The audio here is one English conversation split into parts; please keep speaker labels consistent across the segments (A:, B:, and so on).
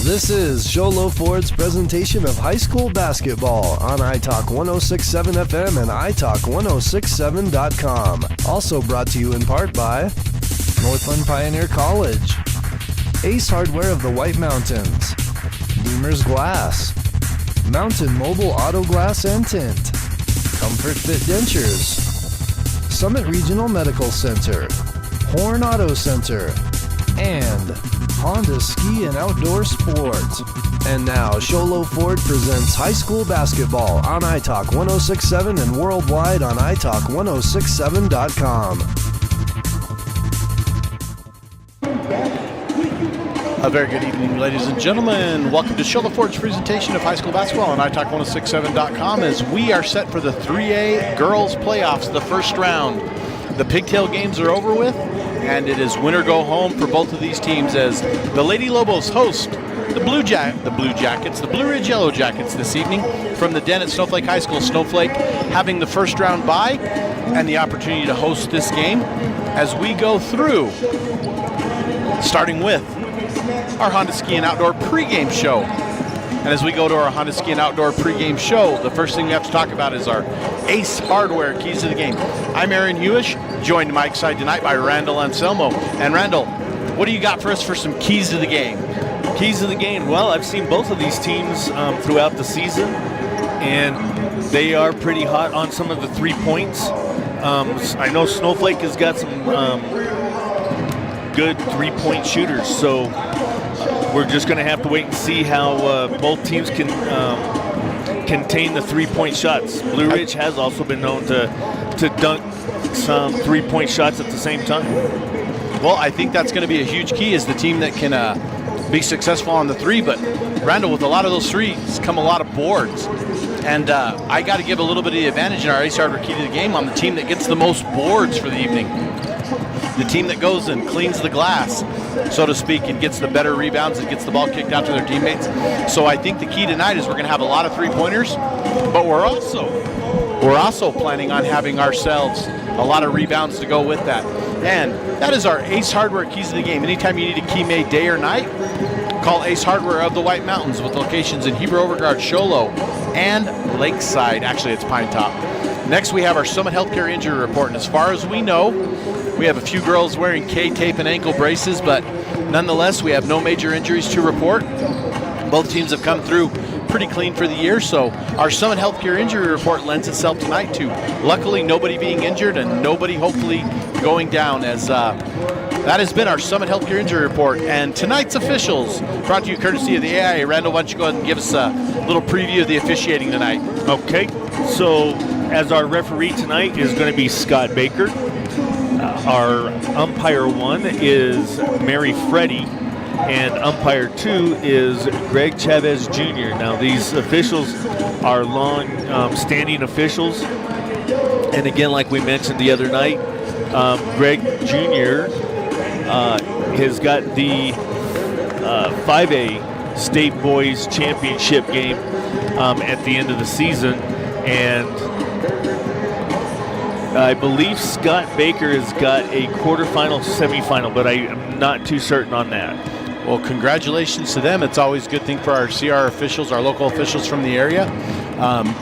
A: This is Sholo Ford's presentation of high school basketball on iTalk 106.7 FM and iTalk1067.com. Also brought to you in part by Northland Pioneer College, Ace Hardware of the White Mountains, Beamer's Glass, Mountain Mobile Auto Glass and Tint, Comfort Fit Dentures, Summit Regional Medical Center, Horn Auto Center, and Honda Ski and Outdoor Sport. And now, Sholo Ford presents high school basketball on iTalk 106.7 and worldwide on iTalk1067.com.
B: A very good evening, ladies and gentlemen. Welcome to Sholo Ford's presentation of high school basketball on iTalk1067.com as we are set for the 3A girls playoffs, the first round. The pigtail games are over with, and it is win or go home for both of these teams as the Lady Lobos host the Blue Ridge Yellow Jackets this evening from the den at Snowflake High School. Snowflake having the first round bye and the opportunity to host this game as we go through, starting with our Honda Ski and Outdoor pregame show. And as we go to our Honda Ski and Outdoor pregame show, the first thing we have to talk about is our Ace Hardware keys to the game. I'm Aaron Hewish, joined to my side tonight by Randall Anselmo. And Randall, what do you got for us for some keys to the game?
C: Keys to the game. Well, I've seen both of these teams throughout the season, and they are pretty hot on some of the 3 points. I know Snowflake has got some good 3-point shooters, so we're just going to have to wait and see how both teams can contain the 3-point shots. Blue Ridge has also been known to dunk some 3-point shots at the same time.
B: Well, I think that's going to be a huge key, is the team that can be successful on the three. But Randall, with a lot of those threes come a lot of boards. And I got to give a little bit of the advantage in our Ace Hardware key to the game on the team that gets the most boards for the evening. The team that goes and cleans the glass, so to speak, and gets the better rebounds and gets the ball kicked out to their teammates. So I think the key tonight is we're going to have a lot of three-pointers, but we're also planning on having ourselves a lot of rebounds to go with that. And that is our Ace Hardware keys to the game. Anytime you need a key made day or night, call Ace Hardware of the White Mountains with locations in Heber Overgaard, Sholo, and Lakeside. Actually, it's Pine Top. Next, we have our Summit Healthcare injury report. And as far as we know, we have a few girls wearing K-tape and ankle braces, but nonetheless, we have no major injuries to report. Both teams have come through pretty clean for the year, so our Summit Healthcare injury report lends itself tonight to luckily nobody being injured and nobody hopefully going down, as that has been our Summit Healthcare injury report. And tonight's officials, brought to you courtesy of the AIA. Randall, why don't you go ahead and give us a little preview of the officiating tonight?
C: Okay, so as our referee tonight is going to be Scott Baker. Our umpire 1 is Mary Freddy, and umpire 2 is Greg Chavez Jr. Now, these officials are long-standing officials, and again, like we mentioned the other night, Greg Jr. Has got the 5A State Boys Championship game at the end of the season, and I believe Scott Baker has got a quarterfinal, semifinal, but I am not too certain on that.
B: Well, congratulations to them. It's always a good thing for our CR officials, our local officials from the area,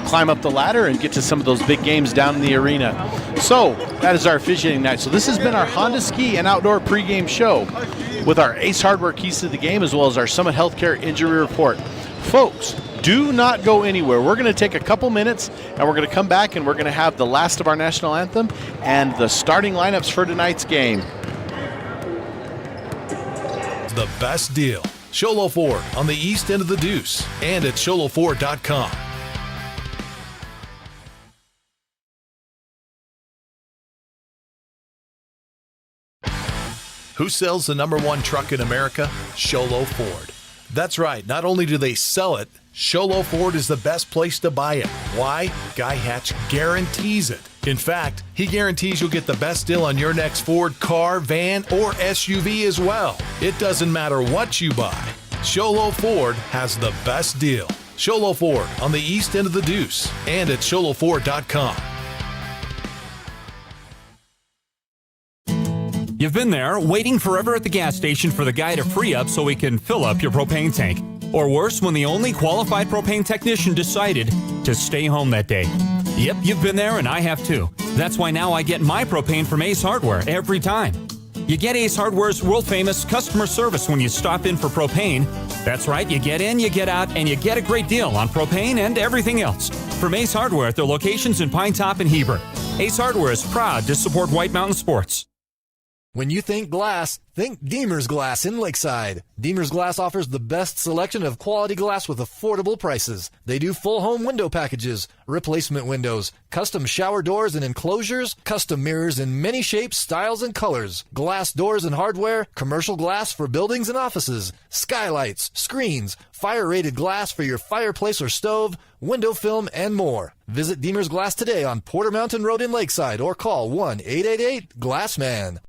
B: climb up the ladder and get to some of those big games down in the arena. So that is our officiating night. So this has been our Honda Ski and Outdoor pregame show with our Ace Hardware keys to the game, as well as our Summit Healthcare injury report. Folks, do not go anywhere. We're going to take a couple minutes, and we're going to come back, and we're going to have the last of our national anthem and the starting lineups for tonight's game.
D: The best deal. Sholo Ford on the east end of the Deuce and at sholoford.com. Who sells the #1 truck in America? Sholo Ford. That's right. Not only do they sell it, Sholo Ford is the best place to buy it. Why? Guy Hatch guarantees it. In fact, he guarantees you'll get the best deal on your next Ford car, van, or SUV as well. It doesn't matter what you buy. Sholo Ford has the best deal. Sholo Ford on the east end of the Deuce and at sholoford.com.
E: You've been there, waiting forever at the gas station for the guy to free up so he can fill up your propane tank. Or worse, when the only qualified propane technician decided to stay home that day. Yep, you've been there and I have too. That's why now I get my propane from Ace Hardware every time. You get Ace Hardware's world-famous customer service when you stop in for propane. That's right, you get in, you get out, and you get a great deal on propane and everything else. From Ace Hardware at their locations in Pine Top and Heber. Ace Hardware is proud to support White Mountain Sports.
A: When you think glass, think Deemer's Glass in Lakeside. Deemer's Glass offers the best selection of quality glass with affordable prices. They do full home window packages, replacement windows, custom shower doors and enclosures, custom mirrors in many shapes, styles, and colors, glass doors and hardware, commercial glass for buildings and offices, skylights, screens, fire-rated glass for your fireplace or stove, window film, and more. Visit Deemer's Glass today on Porter Mountain Road in Lakeside or call 1-888-GLASSMAN.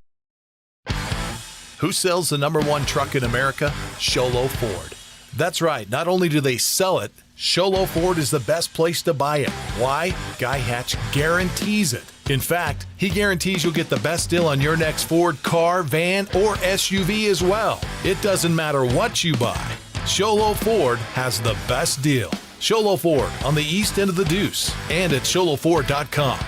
D: Who sells the #1 truck in America? Sholo Ford. That's right. Not only do they sell it, Sholo Ford is the best place to buy it. Why? Guy Hatch guarantees it. In fact, he guarantees you'll get the best deal on your next Ford car, van, or SUV as well. It doesn't matter what you buy. Sholo Ford has the best deal. Sholo Ford on the east end of the Deuce and at sholoford.com.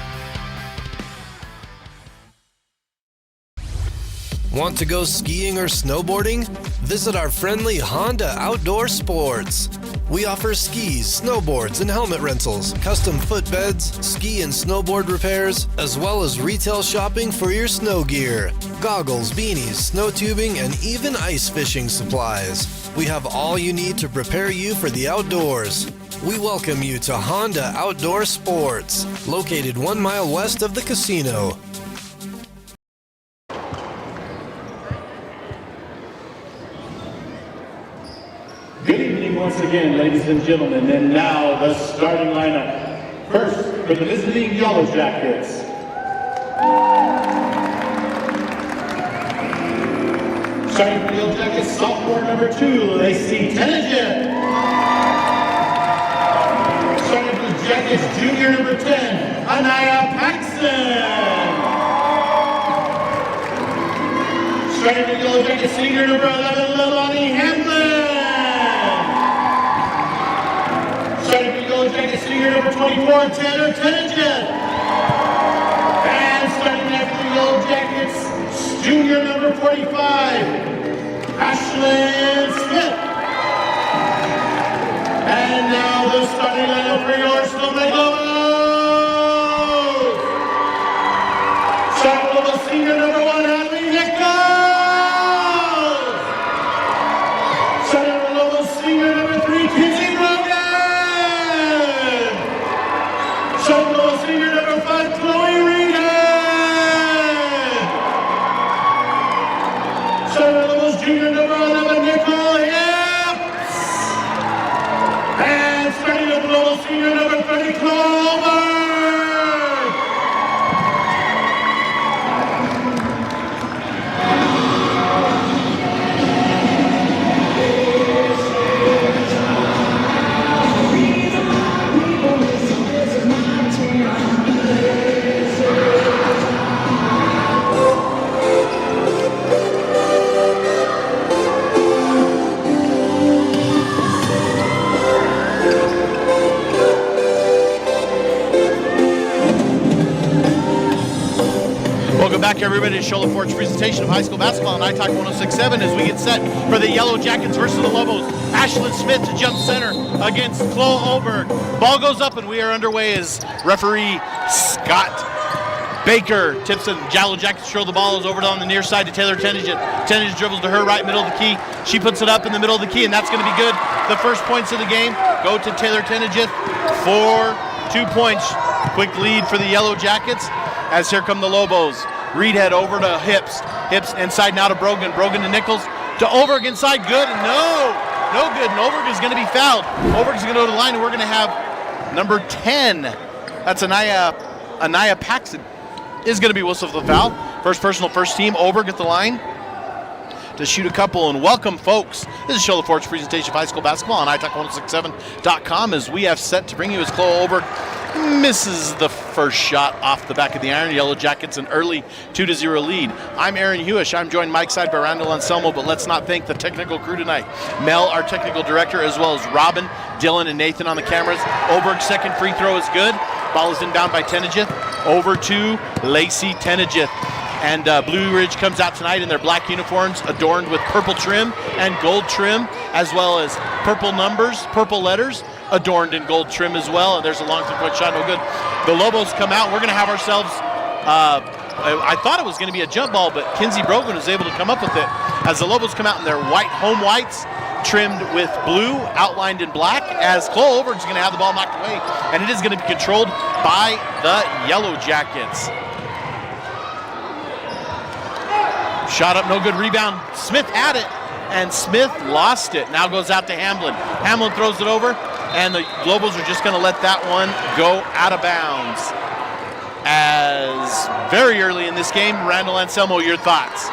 A: Want to go skiing or snowboarding? Visit our friendly Honda Outdoor Sports. We offer skis, snowboards, and helmet rentals, custom footbeds, ski and snowboard repairs, as well as retail shopping for your snow gear, goggles, beanies, snow tubing, and even ice fishing supplies. We have all you need to prepare you for the outdoors. We welcome you to Honda Outdoor Sports, located 1 mile west of the casino.
F: Good evening once again, ladies and gentlemen, and now the starting lineup. First, for the visiting Yellow Jackets. Starting for the Yellow Jackets, sophomore number 2, Lacey Tennigan. Starting for the Jackets, junior number 10, Anaya Paxson. Starting for the Yellow Jackets, senior number 11, Leilani Hamlin. Starting for the Yellow Jackets, senior number 24, Tanner Tennigan. And starting after the Yellow Jackets, junior number 45, Ashlyn Smith. And now the starting lineup for your Snowflake Lobos. Starting with the senior number 1, Hadley Nichols. Starting with Lobos senior number 3, Kinsey Rogan. Starting with senior number 5, Chloe Reed. Starting with junior number 11, Nicole Hips. And starting with Lobos senior number 30, Clover.
B: Welcome back, everybody, to Shola Ford's presentation of high school basketball on iTalk 106.7 as we get set for the Yellow Jackets versus the Lobos. Ashlyn Smith to jump center against Chloe Oberg. Ball goes up and we are underway as referee Scott Baker tips the Yellow Jackets throw the ball is over on the near side to Taylor Tennigan. Tennigan dribbles to her right middle of the key. She puts it up in the middle of the key, and that's going to be good. The first points of the game go to Taylor Tennigan for 2 points. Quick lead for the Yellow Jackets as here come the Lobos. Reedhead over to Hips. Hips inside now to Brogan. Brogan to Nichols. To Overg inside. Good. No good. And Overg is going to be fouled. Overg is going to go to the line, and we're going to have number 10. That's Anaya Paxton is going to be whistled for the foul. First personal, first team. Overg at the line to shoot a couple. And welcome, folks. This is Shola Ford's presentation of high school basketball on iTalk1067.com as we have set to bring you as Chloe Oberg misses the first shot off the back of the iron. Yellow Jackets an early 2-0 lead. I'm Aaron Hewish. I'm joined Mike side by Randall Anselmo, but let's not thank the technical crew tonight. Mel, our technical director, as well as Robin, Dylan, and Nathan on the cameras. Oberg's second free throw is good. Ball is inbound by Tenejith. Over to Lacey Tenejith. And Blue Ridge comes out tonight in their black uniforms adorned with purple trim and gold trim, as well as purple numbers, purple letters, adorned in gold trim as well. And there's a long three-point shot, no good. The Lobos come out. We're going to have ourselves, I thought it was going to be a jump ball, but Kinsey Brogan was able to come up with it. As the Lobos come out in their white home whites, trimmed with blue, outlined in black, as Chloe Overton's going to have the ball knocked away, and it is going to be controlled by the Yellow Jackets. Shot up, no good. Rebound. Smith had it, and Smith lost it. Now goes out to Hamlin. Hamlin throws it over, and the Lobos are just going to let that one go out of bounds. As very early in this game, Randall Anselmo, your thoughts?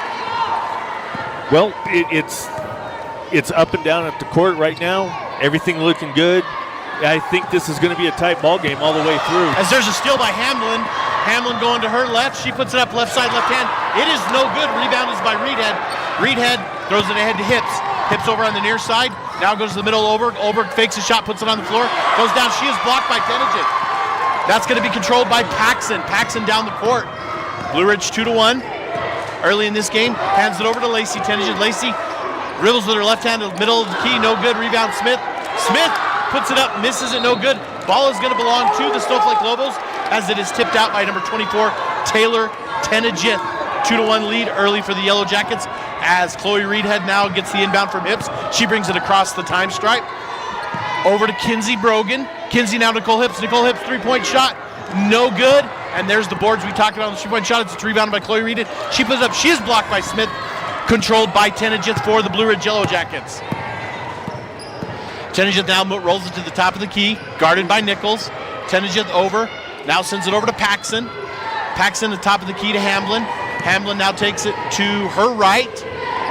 C: Well, it's up and down at the court right now. Everything looking good. I think this is going to be a tight ball game all the way through.
B: As there's a steal by Hamlin. Hamlin going to her left. She puts it up left side, left hand. It is no good. Rebound is by Reedhead. Reedhead throws it ahead to Hips. Hips over on the near side. Now goes to the middle. Oberg fakes a shot, puts it on the floor. Goes down. She is blocked by Tenejith. That's going to be controlled by Paxson. Paxson down the court. Blue Ridge 2-1. Early in this game, hands it over to Lacey Tenejith. Lacey dribbles with her left hand to the middle of the key. No good. Rebound Smith. Smith puts it up, misses it, no good. Ball is going to belong to the Snowflake Lobos as it is tipped out by number 24, Taylor Tenejith. 2-1 lead early for the Yellow Jackets as Chloe Reedhead now gets the inbound from Hips. She brings it across the time stripe. Over to Kinsey Brogan. Kinsey now Nicole Hips. Nicole Hips three-point shot, no good. And there's the boards we talked about on the three-point shot. It's rebounded by Chloe Reedhead. She puts it up. She is blocked by Smith. Controlled by Tenejith for the Blue Ridge Yellow Jackets. Tenejith now rolls it to the top of the key, guarded by Nichols. Tenejith over, now sends it over to Paxson. Paxson at the top of the key to Hamlin. Hamlin now takes it to her right,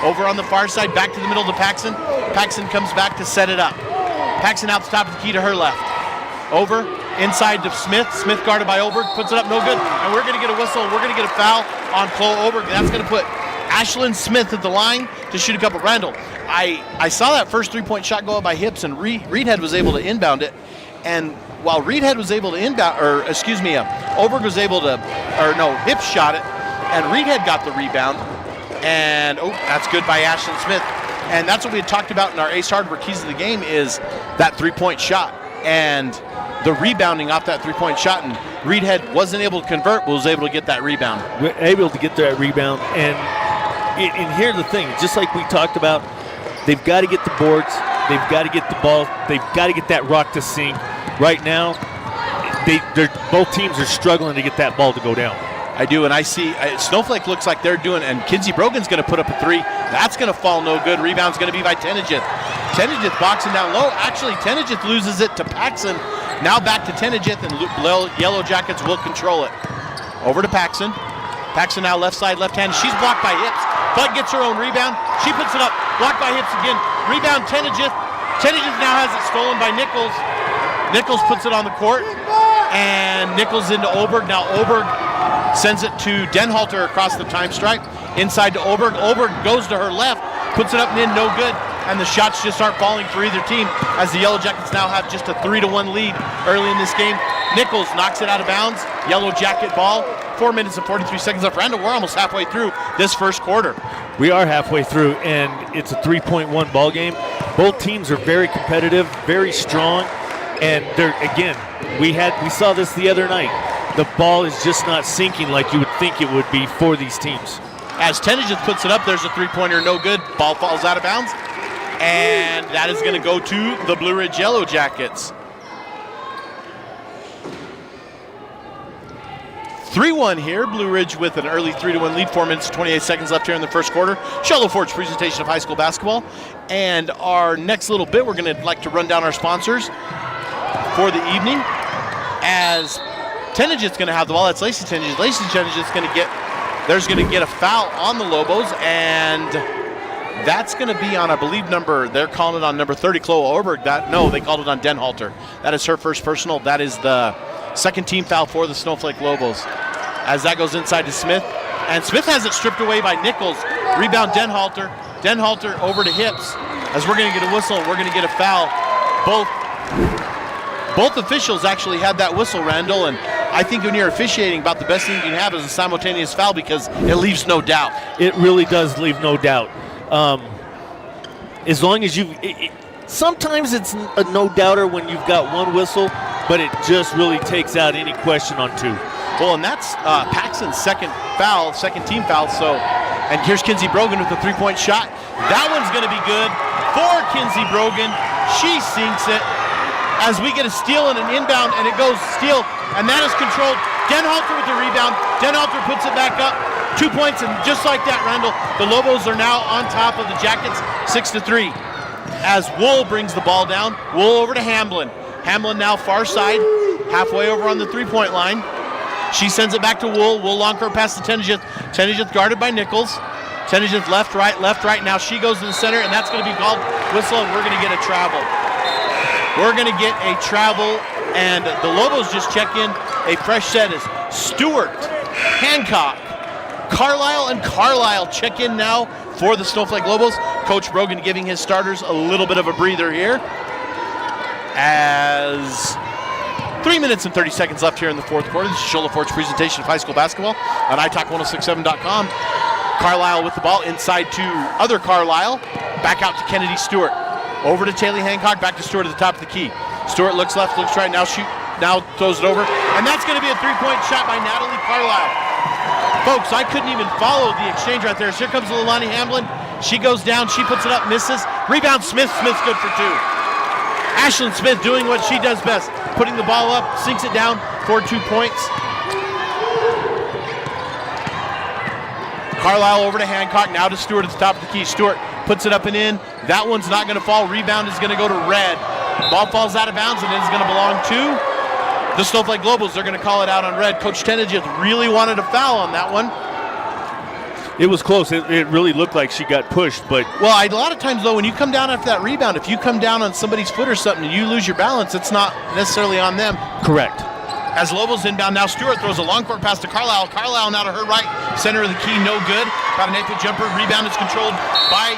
B: over on the far side, back to the middle to Paxson. Paxson comes back to set it up. Paxson out the top of the key to her left. Over, inside to Smith. Smith guarded by Oberg, puts it up, no good. And we're going to get a whistle, we're going to get a foul on Chloe Oberg. That's going to put Ashlyn Smith at the line to shoot a couple. Randall, I saw that first three-point shot go up by Hips, and Reedhead was able to inbound it. And while Reedhead was able to Oberg was able to, Hips shot it, and Reedhead got the rebound. And, that's good by Ashlyn Smith. And that's what we had talked about in our Ace Hardware Keys of the Game is that three-point shot. And the rebounding off that three-point shot, and Reedhead wasn't able to convert, but was able to get that rebound.
C: We're able to get that rebound, and here's the thing, just like we talked about, they've got to get the boards, they've got to get the ball, they've got to get that rock to sink. Right now, both teams are struggling to get that ball to go down.
B: I do, and I see Snowflake looks like they're doing, and Kinsey Brogan's going to put up a three. That's going to fall no good. Rebound's going to be by Tenejith. Tenejith boxing down low. Actually, Tenejith loses it to Paxson. Now back to Tenejith, and Yellow Jackets will control it. Over to Paxson. Paxson now left side, left hand. She's blocked by Hips. Bud gets her own rebound. She puts it up. Blocked by Hips again. Rebound Tenejith. Tenejith now has it stolen by Nichols. Nichols puts it on the court. And Nichols into Oberg. Now Oberg sends it to Denhalter across the time stripe. Inside to Oberg. Oberg goes to her left. Puts it up and in, no good. And the shots just aren't falling for either team as the Yellow Jackets now have just a 3-1 lead early in this game. Nichols knocks it out of bounds. Yellow Jacket ball. 4 minutes and 43 seconds left. Randall, we're almost halfway through this first quarter.
C: We are halfway through, and it's a 3.1 ball game. Both teams are very competitive, very strong, and they're, again, we saw this the other night. The ball is just not sinking like you would think it would be for these teams.
B: As Tenejith puts it up, there's a three-pointer, no good. Ball falls out of bounds, and that is going to go to the Blue Ridge Yellow Jackets. 3-1 here. Blue Ridge with an early 3-1 lead. 4 minutes, 28 seconds left here in the first quarter. Shallow Ford's presentation of high school basketball. And our next little bit, we're going to like to run down our sponsors for the evening. As Tenejith's going to have the ball. That's Lacey Tenejith. Lacey Tenejith's going to get, there's going to get a foul on the Lobos. And That's going to be on, I believe, they're calling it on number 30, Chloe Orberg. No, they called it on Denhalter. That is her first personal. That is the second team foul for the Snowflake Lobos. As that goes inside to Smith. And Smith has it stripped away by Nichols. Rebound Denhalter. Denhalter over to Hips. As we're going to get a whistle, we're going to get a foul. Both officials actually had that whistle, Randall, and I think when you're officiating, about the best thing you can have is a simultaneous foul because it leaves no doubt.
C: It really does leave no doubt. As long as sometimes it's a no-doubter when you've got one whistle, but it just really takes out any question on two.
B: Well, and that's Paxton's second team foul. So, and here's Kinsey Brogan with a three-point shot. That one's going to be good for Kinsey Brogan. She sinks it as we get a steal and an inbound, and it goes steal, and that is controlled. Denhalter with the rebound. Denhalter puts it back up. 2 points, and just like that, Randall, the Lobos are now on top of the Jackets, 6-3. As Wool brings the ball down, Wool over to Hamblin. Hamblin now far side, halfway over on the three-point line. She sends it back to Wool. Wool long court pass to Tenejith. Tenejith guarded by Nichols. Tenejith left, right. Now she goes to the center, and that's going to be called whistle, and we're going to get a travel. We're going to get a travel, and the Lobos just check in. A fresh set is Stewart, Hancock, Carlisle, and Carlisle check in now for the Snowflake Lobos. Coach Brogan giving his starters a little bit of a breather here. As 3 minutes and 30 seconds left here in the fourth quarter. This is Shola Ford's presentation of high school basketball on iTalk1067.com. Carlisle with the ball inside to other Carlisle. Back out to Kennedy Stewart. Over to Taylor Hancock, back to Stewart at the top of the key. Stewart looks left, looks right, now throws it over. And that's going to be a three-point shot by Natalie Carlisle. Folks, I couldn't even follow the exchange right there. So here comes Leilani Hamblin. She goes down, she puts it up, misses. Rebound Smith, Smith's good for two. Ashlyn Smith doing what she does best, putting the ball up, sinks it down for 2 points. Carlisle over to Hancock, now to Stewart at the top of the key. Stewart puts it up and in. That one's not going to fall. Rebound is going to go to Red. Ball falls out of bounds and it is going to belong to the Snowflake Globals. They're going to call it out on Red. Coach Tenejith really wanted a foul on that one.
C: It was close. It really looked like she got pushed, but...
B: Well, a lot of times, though, when you come down after that rebound, if you come down on somebody's foot or something and you lose your balance, it's not necessarily on them.
C: Correct.
B: As Lobos inbound, now Stewart throws a long court pass to Carlisle. Carlisle now to her right, center of the key, no good. Got an 8-foot jumper. Rebound is controlled by...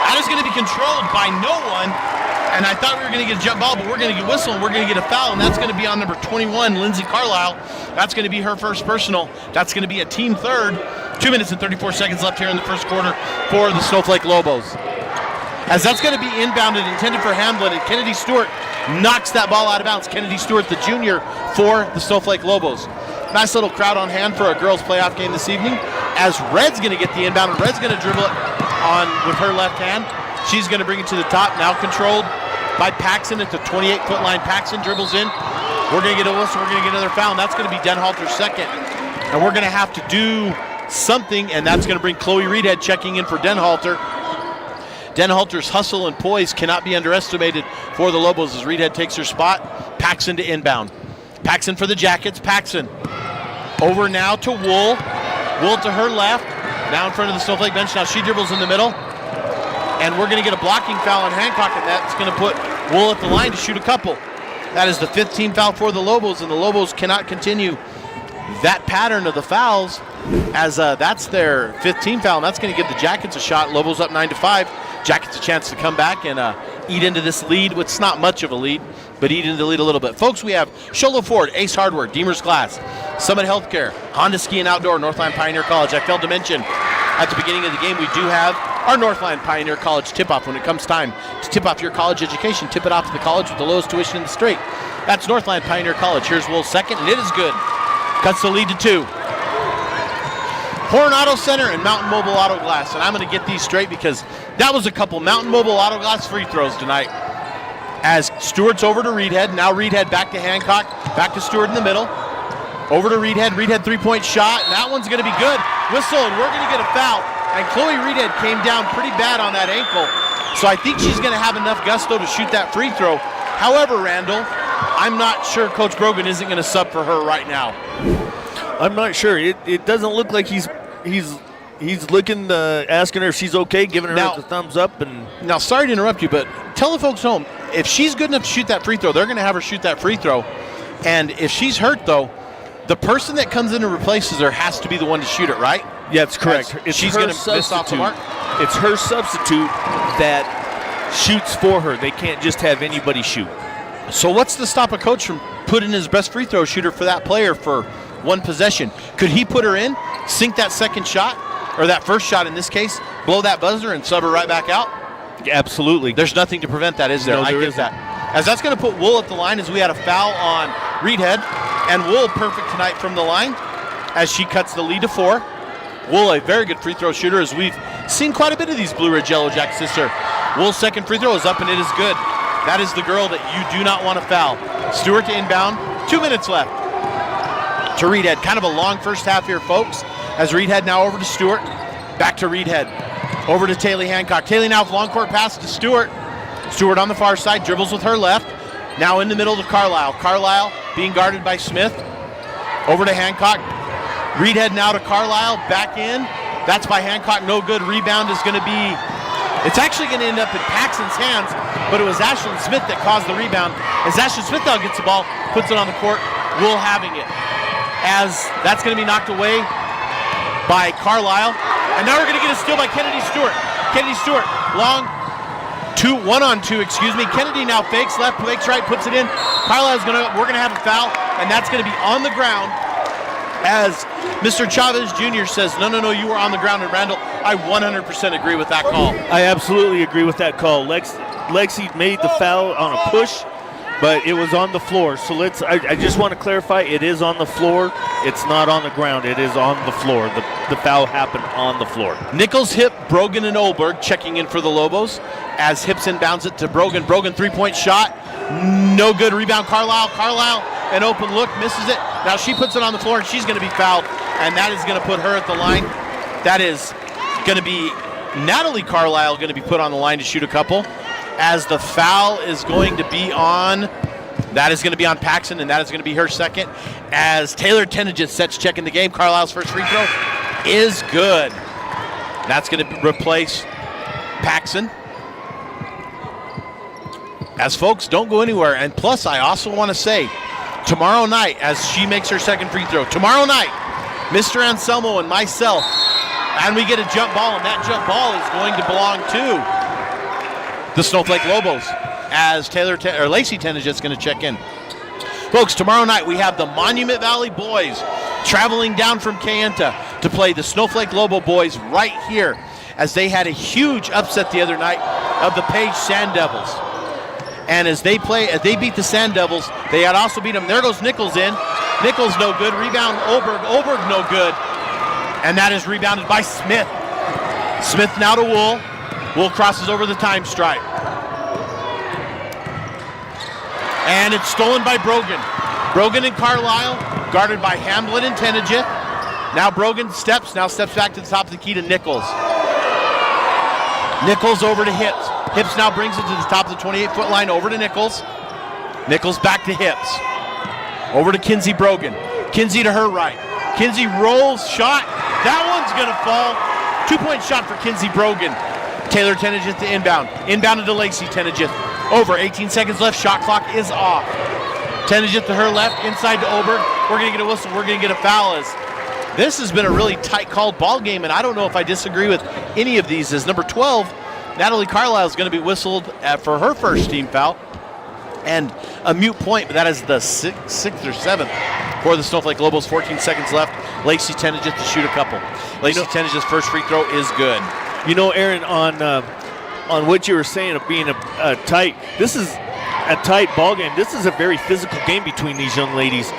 B: That is going to be controlled by no one. And I thought we were going to get a jump ball, but we're going to get a whistle, and we're going to get a foul, and that's going to be on number 21, Lindsay Carlisle. That's going to be her first personal. That's going to be a team third. 2 minutes and 34 seconds left here in the first quarter for the Snowflake Lobos. As that's going to be inbounded, intended for Hamblin, and Kennedy Stewart knocks that ball out of bounds. Kennedy Stewart, the junior, for the Snowflake Lobos. Nice little crowd on hand for a girls' playoff game this evening. As Red's going to get the inbound, and Red's going to dribble it on with her left hand. She's going to bring it to the top, now controlled by Paxson at the 28-foot line. Paxson dribbles in. We're going to get a whistle. We're going to get another foul, and that's going to be Denhalter's second. And we're going to have to do something, and that's going to bring Chloe Reedhead checking in for Denhalter. Denhalter's hustle and poise cannot be underestimated for the Lobos as Reedhead takes her spot. Paxson to inbound. Paxson for the Jackets. Paxson over now to Wool. Wool to her left. Now in front of the Snowflake bench. Now she dribbles in the middle. And we're going to get a blocking foul on Hancock, and that's going to put Wool at the line to shoot a couple. That is the 5th team foul for the Lobos, and the Lobos cannot continue that pattern of the fouls as that's their 5th team foul, and that's going to give the Jackets a shot. Lobos up 9-5. Jackets a chance to come back and eat into this lead. It's not much of a lead, but eat into the lead a little bit. Folks, we have Shola Ford, Ace Hardware, Deemer's Glass, Summit Healthcare, Honda Ski and Outdoor, Northland Pioneer College. I failed to mention at the beginning of the game we do have our Northland Pioneer College tip-off. When it comes time to tip off your college education, tip it off to the college with the lowest tuition in the state. That's Northland Pioneer College. Here's Wool's second, and it is good. Cuts the lead to 2. Horn Auto Center and Mountain Mobile Auto Glass. And I'm going to get these straight because that was a couple Mountain Mobile Auto Glass free throws tonight. As Stewart's over to Reedhead. Now Reedhead back to Hancock. Back to Stewart in the middle. Over to Reedhead. Reedhead three-point shot. And that one's going to be good. Whistle, and we're going to get a foul. And Chloe Reedhead came down pretty bad on that ankle. So I think she's going to have enough gusto to shoot that free throw. However, Randall, I'm not sure Coach Brogan isn't going to sub for her right now.
C: I'm not sure. It doesn't look like he's he's looking, asking her if she's okay, giving her
B: Now-
C: the thumbs up. And
B: Now, sorry to interrupt you, but tell the folks home, if she's good enough to shoot that free throw, they're going to have her shoot that free throw. And if she's hurt, though, the person that comes in and replaces her has to be the one to shoot it, right?
C: yeah, that's correct.
B: As she's gonna miss off the mark?
C: It's her substitute that shoots for her. They can't just have anybody shoot.
B: So what's to stop a coach from putting his best free throw shooter for that player for one possession? Could he put her in, sink that second shot, or that first shot in this case, blow that buzzer and sub her right back out?
C: Absolutely.
B: There's nothing to prevent that, is there?
C: No, there
B: I get
C: isn't.
B: that. As that's going to put Wool at the line as we had a foul on Reedhead, and Wool perfect tonight from the line as she cuts the lead to 4. Wool, a very good free throw shooter, as we've seen quite a bit of these Blue Ridge Yellow Jackets this year. Wool's second free throw is up, and it is good. That is the girl that you do not want to foul. Stewart to inbound. 2 minutes left to Reedhead. Kind of a long first half here, folks, as Reedhead now over to Stewart. Back to Reedhead. Over to Taylor Hancock. Taylor now with long court pass to Stewart. Stewart on the far side, dribbles with her left. Now in the middle to Carlisle. Carlisle being guarded by Smith. Over to Hancock. Reedhead now to Carlisle, back in. That's by Hancock, no good. Rebound is going to be, it's actually going to end up in Paxton's hands, but it was Ashlyn Smith that caused the rebound. As Ashlyn Smith now gets the ball, puts it on the court, Wool having it. As that's going to be knocked away by Carlisle. And now we're going to get a steal by Kennedy Stewart. Kennedy Stewart, long, 1-on-2, excuse me. Kennedy now fakes left, fakes right, puts it in. Carlisle's we're going to have a foul, and that's going to be on the ground. As Mr. Chavez Jr. says, no, you were on the ground. And Randall, I 100% agree with that call.
C: I absolutely agree with that call. Lexi made the foul on a push, but it was on the floor. So I just want to clarify, it is on the floor. It's not on the ground. It is on the floor. The foul happened on the floor.
B: Nichols, Hip, Brogan, and Olberg checking in for the Lobos as Hips inbounds it to Brogan. Brogan, three-point shot. No good. Rebound, Carlisle. Carlisle, an open look, misses it. Now she puts it on the floor, and she's going to be fouled, and that is going to put her at the line. That is going to be Natalie Carlisle going to be put on the line to shoot a couple, as the foul is going to be on, that is going to be on Paxton, and that is going to be her second, as Taylor Tenagit sets checking the game. Carlisle's first free throw is good. That's going to replace Paxton. As folks, don't go anywhere. And plus, I also want to say, tomorrow night, as she makes her second free throw, tomorrow night, Mr. Anselmo and myself, and we get a jump ball, and that jump ball is going to belong to the Snowflake Lobos, as Lacey Tenagit's going to check in. Folks, tomorrow night we have the Monument Valley boys traveling down from Kayenta to play the Snowflake Lobo boys right here, as they had a huge upset the other night of the Page Sand Devils. And as they beat the Sand Devils, they had also beat them. There goes Nichols in. Nichols no good. Rebound Olberg. Olberg no good. And that is rebounded by Smith. Smith now to Wool. Wool crosses over the time stripe. And it's stolen by Brogan. Brogan and Carlisle, guarded by Hamblin and Tenagit. Now Brogan steps back to the top of the key to Nichols. Nichols over to Hips. Hips now brings it to the top of the 28-foot line, over to Nichols. Nichols back to Hips. Over to Kinsey Brogan. Kinsey to her right. Kinsey rolls, shot. That one's going to fall. 2-point shot for Kinsey Brogan. Taylor Tenagit to inbound. Inbounded to Lacey Tenagit. Over 18 seconds left. Shot clock is off. Tenagit to her left, inside to Olberg. We're going to get a whistle. We're going to get a foul. As this has been a really tight called ball game, and I don't know if I disagree with any of these. As number 12, Natalie Carlisle is going to be whistled for her first team foul. And a mute point, but that is the sixth or seventh for the Snowflake Lobos. 14 seconds left. Lacey Tenagit to shoot a couple. Lacey Tenagit's first free throw is good.
C: You know, Aaron, on what you were saying of being a tight, this is a tight ball game. This is a very physical game between these young ladies.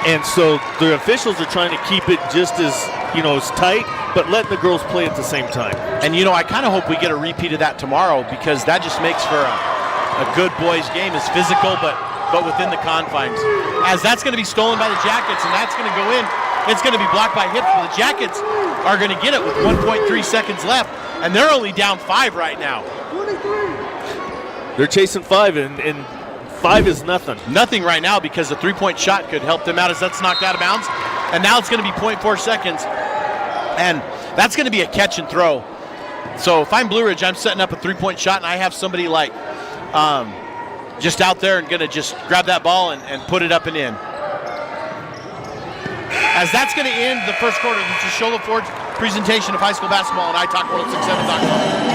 C: And so the officials are trying to keep it just as, as tight, but letting the girls play at the same time.
B: And, I kind of hope we get a repeat of that tomorrow, because that just makes for a good boys game. It's physical, but within the confines. As that's going to be stolen by the Jackets, and that's going to go in. It's going to be blocked by Hips, but the Jackets are going to get it with 1.3 seconds left, and they're only down 5 right now.
C: They're chasing 5, and 5 is nothing.
B: Nothing right now, because a 3-point shot could help them out as that's knocked out of bounds. And now it's going to be 0.4 seconds. And That's going to be a catch and throw. So if I'm Blue Ridge, I'm setting up a three-point shot, and I have somebody like just out there and going to just grab that ball and put it up and in. As that's going to end the first quarter, this is Shola Ford's presentation of high school basketball on iTalk1067.com.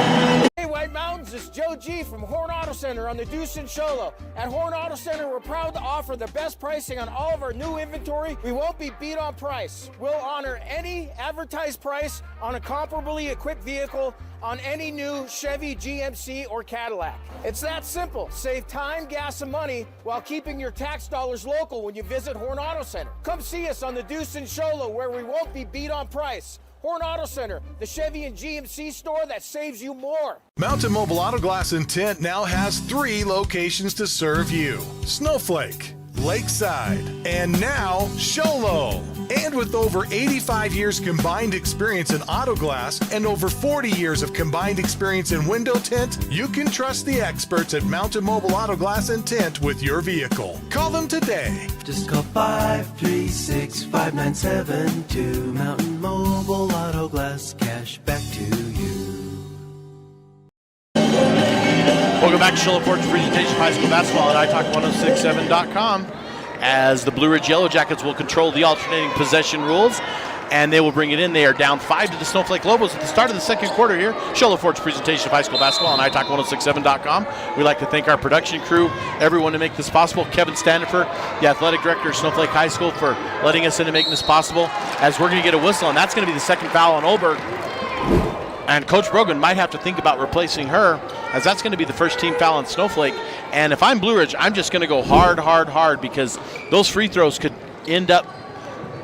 G: Hey, White Mountains, it's Joe G from Horn Auto Center on the Deuce and Sholo. At Horn Auto Center, we're proud to offer the best pricing on all of our new inventory. We won't be beat on price. We'll honor any advertised price on a comparably equipped vehicle on any new Chevy, GMC, or Cadillac. It's that simple. Save time, gas, and money while keeping your tax dollars local when you visit Horn Auto Center. Come see us on the Deuce and Sholo, where we won't be beat on price. Horn Auto Center, the Chevy and GMC store that saves you more.
D: Mountain Mobile Auto Glass and Tint now has 3 locations to serve you: Snowflake, Lakeside, and now Sholo. And with over 85 years combined experience in auto glass and over 40 years of combined experience in window tint, you can trust the experts at Mountain Mobile Auto Glass and Tint with your vehicle. Call them today.
H: Just call 536-5972. Mountain Mobile Auto Glass, cash back to you.
B: Welcome back to Shola Ford's presentation of high school basketball at iTalk1067.com. As the Blue Ridge Yellow Jackets will control the alternating possession rules, and they will bring it in. They are down 5 to the Snowflake Lobos at the start of the second quarter here. Shola Ford's presentation of high school basketball on iTalk1067.com. We'd like to thank our production crew, everyone to make this possible. Kevin Standifer, the athletic director of Snowflake High School, for letting us in and making this possible. As we're going to get a whistle, and that's going to be the second foul on Oberg. And Coach Brogan might have to think about replacing her, as that's going to be the first team foul on Snowflake. And if I'm Blue Ridge, I'm just going to go hard, because those free throws could end up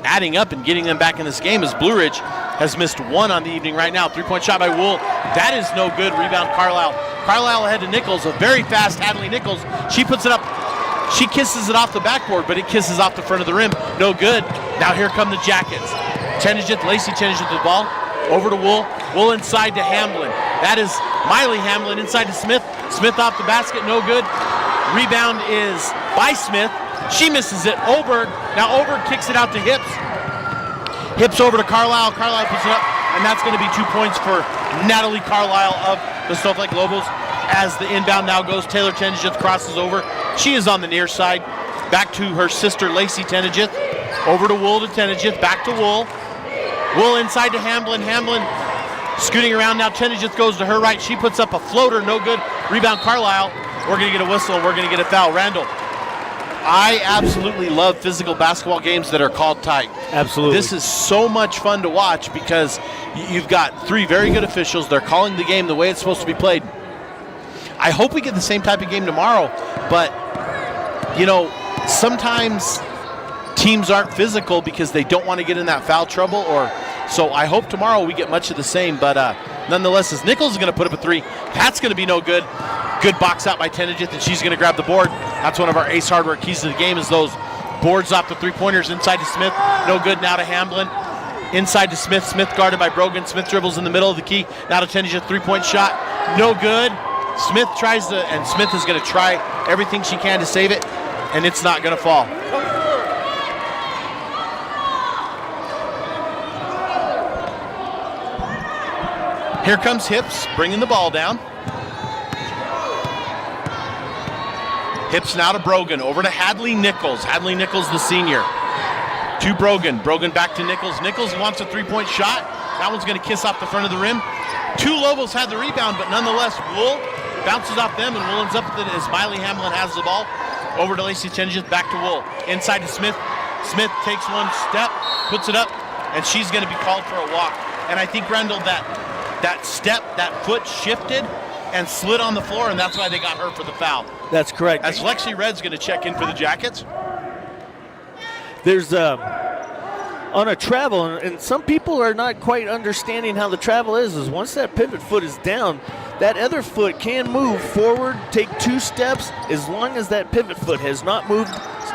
B: adding up and getting them back in this game, as Blue Ridge has missed 1 on the evening right now. Three-point shot by Wool. That is no good. Rebound Carlisle. Carlisle ahead to Nichols, a very fast Hadley Nichols. She puts it up. She kisses it off the backboard, but it kisses off the front of the rim. No good. Now here come the Jackets. Lacey Tenigit with the ball. Over to Wool. Wool inside to Hamlin. That is Miley Hamlin inside to Smith. Smith off the basket, no good. Rebound is by Smith. She misses it. Oberg. Now Oberg kicks it out to Hips. Hips over to Carlisle. Carlisle puts it up, and that's going to be 2 points for Natalie Carlisle of the Snowflake Lobos. As the inbound now goes, Taylor Tenigit crosses over. She is on the near side. Back to her sister, Lacey Tenigit. Over to Wool to Tenigit. Back to Wool. Wool inside to Hamlin. Hamlin scooting around now. Tenigit goes to her right. She puts up a floater. No good. Rebound Carlisle. We're going to get a whistle. We're going to get a foul. Randall. I absolutely love physical basketball games that are called tight.
C: Absolutely.
B: This is so much fun to watch because you've got 3 very good officials. They're calling the game the way it's supposed to be played. I hope we get the same type of game tomorrow, but, sometimes teams aren't physical because they don't want to get in that foul trouble, so I hope tomorrow we get much of the same, but nonetheless, as Nichols is going to put up a 3, that's going to be no good. Good box out by Tenigit, and she's going to grab the board. That's one of our Ace Hardware keys to the game, is those boards off the 3-pointers inside to Smith. No good. Now to Hamlin. Inside to Smith. Smith guarded by Brogan. Smith dribbles in the middle of the key. Now to Tenigit, 3-point shot. No good. Smith tries to, and Smith is going to try everything she can to save it, and it's not going to fall. Here comes Hips, bringing the ball down. Hips now to Brogan, over to Hadley Nichols. Hadley Nichols, the senior. To Brogan. Brogan back to Nichols. Nichols wants a 3-point shot. That one's going to kiss off the front of the rim. 2 Lobos had the rebound, but nonetheless, Wool bounces off them, and Wool ends up with it as Miley Hamlin has the ball. Over to Lacey Tenigit, back to Wool. Inside to Smith. Smith takes one step, puts it up, and she's going to be called for a walk. And I think, Randall, that step, that foot shifted and slid on the floor, and that's why they got her for the foul.
C: That's correct.
B: As Lexi Red's going to check in for the Jackets.
C: There's on a travel, and some people are not quite understanding how the travel is once that pivot foot is down, that other foot can move forward, take 2 steps, as long as that pivot foot has not moved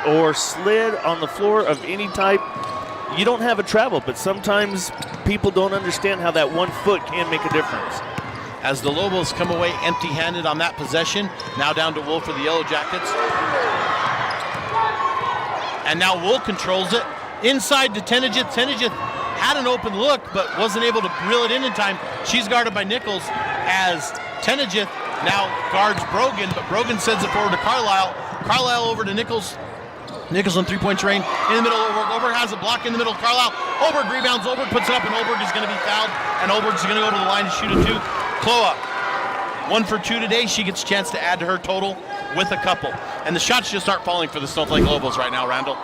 C: or slid on the floor of any type. You don't have a travel, but sometimes people don't understand how that 1 foot can make a difference.
B: As the Lobos come away empty-handed on that possession, now down to Wool for the Yellow Jackets. And now Wool controls it. Inside to Tenigit. Tenigit had an open look, but wasn't able to reel it in time. She's guarded by Nichols as Tenejith now guards Brogan, but Brogan sends it forward to Carlisle. Carlisle over to Nichols. Nichols on three-point train. In the middle, Oberg has a block in the middle. Carlisle. Oberg rebounds. Oberg puts it up, and Oberg is going to be fouled. And Oberg's going to go to the line to shoot a 2. Chloa, 1 for 2 today. She gets a chance to add to her total with a couple. And the shots just aren't falling for the Snowflake Lobos right now, Randall.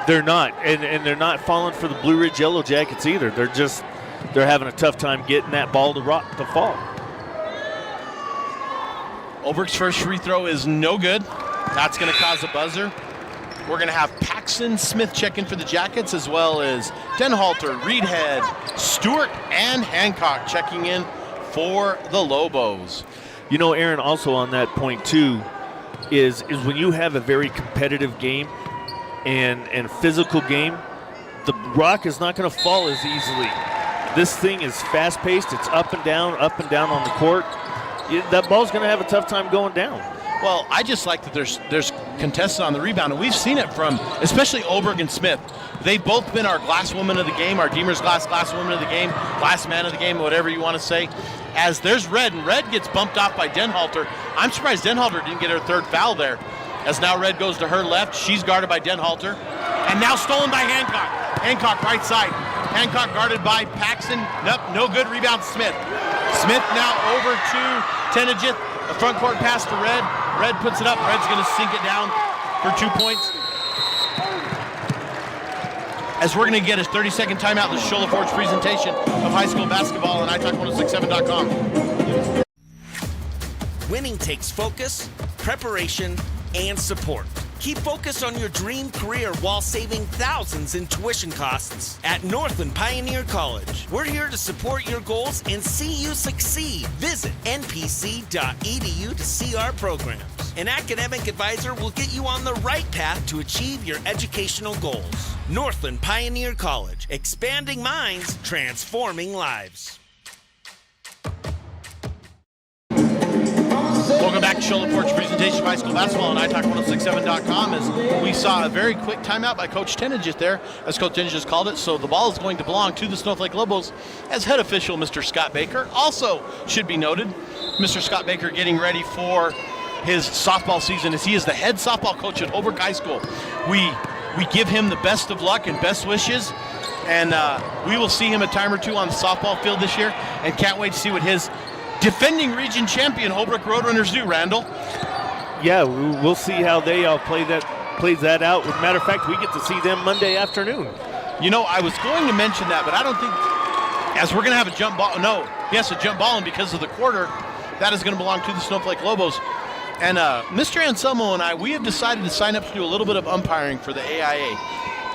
C: They're not, and they're not falling for the Blue Ridge Yellow Jackets either. They're having a tough time getting that ball to fall.
B: Oberg's first free throw is no good. That's going to cause a buzzer. We're going to have Paxson Smith check in for the Jackets, as well as Denhalter, Reedhead, Stewart, and Hancock checking in for the Lobos.
C: You know, Aaron, also on that point too, is when you have a very competitive game and physical game, the rock is not going to fall as easily. This thing is fast-paced. It's up and down on the court. That ball's going to have a tough time going down.
B: Well, I just like that there's contested on the rebound, and we've seen it from especially Oberg and Smith. They've both been our glass woman of the game, our Deemer's glass woman of the game, glass man of the game, whatever you want to say. As there's Red, and Red gets bumped off by Denhalter. I'm surprised Denhalter didn't get her third foul there. As now Red goes to her left, she's guarded by Denhalter, and now stolen by Hancock. Hancock right side. Hancock guarded by Paxson. Nope, no good. Rebound Smith. Smith now over to Tenejith. A front court pass to Red. Red puts it up. Red's going to sink it down for 2 points. As we're going to get a 30-second timeout, the Shola Forge presentation of high school basketball on iTalk1067.com.
I: Winning takes focus, preparation, and support. Keep focused on your dream career while saving thousands in tuition costs at Northland Pioneer College. We're here to support your goals and see you succeed. Visit npc.edu to see our programs. An academic advisor will get you on the right path to achieve your educational goals. Northland Pioneer College, expanding minds, transforming lives.
B: Welcome back to Shola Forge presentation of high school basketball on iTalk1067.com. As we saw a very quick timeout by Coach Tenejith there, as Coach Tenejith called it. So the ball is going to belong to the Snowflake Lobos as head official, Mr. Scott Baker. Also should be noted, Mr. Scott Baker getting ready for his softball season as he is the head softball coach at Holbrook High School. We give him the best of luck and best wishes, and we will see him a time or two on the softball field this year, and can't wait to see what his defending region champion Holbrook Roadrunners do, Randall.
C: Yeah, we'll see how they all plays that out. As a matter of fact, we get to see them Monday afternoon.
B: You know, I was going to mention that, but I don't think, as we're going to have a jump ball, no, yes, a jump ball, and because of the quarter, that is going to belong to the Snowflake Lobos. And Mr. Anselmo and I, we have decided to sign up to do a little bit of umpiring for the AIA.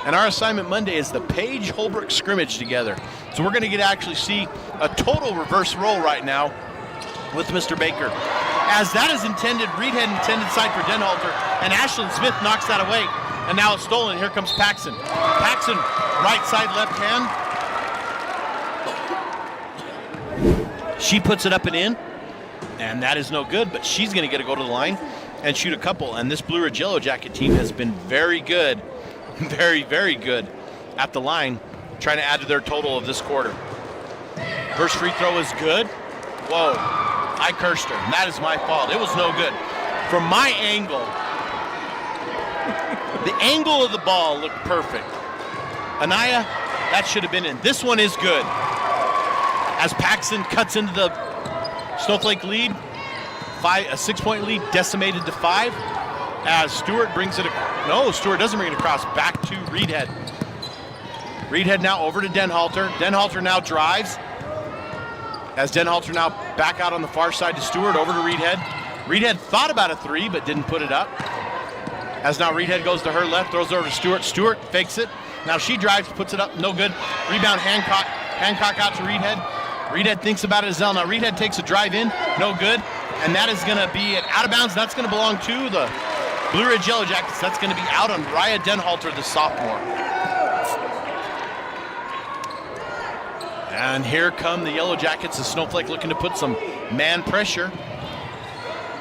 B: And our assignment Monday is the Page Holbrook scrimmage together. So we're going to get to actually see a total reverse roll right now with Mr. Baker. As that is intended, Reedhead intended side for Denhalter, and Ashlyn Smith knocks that away. And now it's stolen. Here comes Paxson. Paxson, right side, left hand. She puts it up and in, and that is no good, but she's going to get to go to the line and shoot a couple. And this Blue Ridge Yellow Jacket team has been very good, very, very good at the line, trying to add to their total of this quarter. First free throw is good. Whoa, I cursed her. That is my fault. It was no good. From my angle, the angle of the ball looked perfect. Anaya, that should have been in. This one is good. As Paxson cuts into the Snowflake lead, a 6-point lead decimated to 5. As Stewart brings it, Stewart doesn't bring it across, back to Reedhead. Reedhead now over to Denhalter. Denhalter now drives. As Denhalter now back out on the far side to Stewart, over to Reedhead. Reedhead thought about a 3, but didn't put it up. As now Reedhead goes to her left, throws it over to Stewart. Stewart fakes it. Now she drives, puts it up, no good. Rebound Hancock. Hancock out to Reedhead. Reedhead thinks about it as well. Now Reedhead takes a drive in, no good. And that is going to be an out of bounds. That's going to belong to the Blue Ridge Yellow Jackets. That's going to be out on Raya Denhalter, the sophomore. And here come the Yellow Jackets. The Snowflake looking to put some man pressure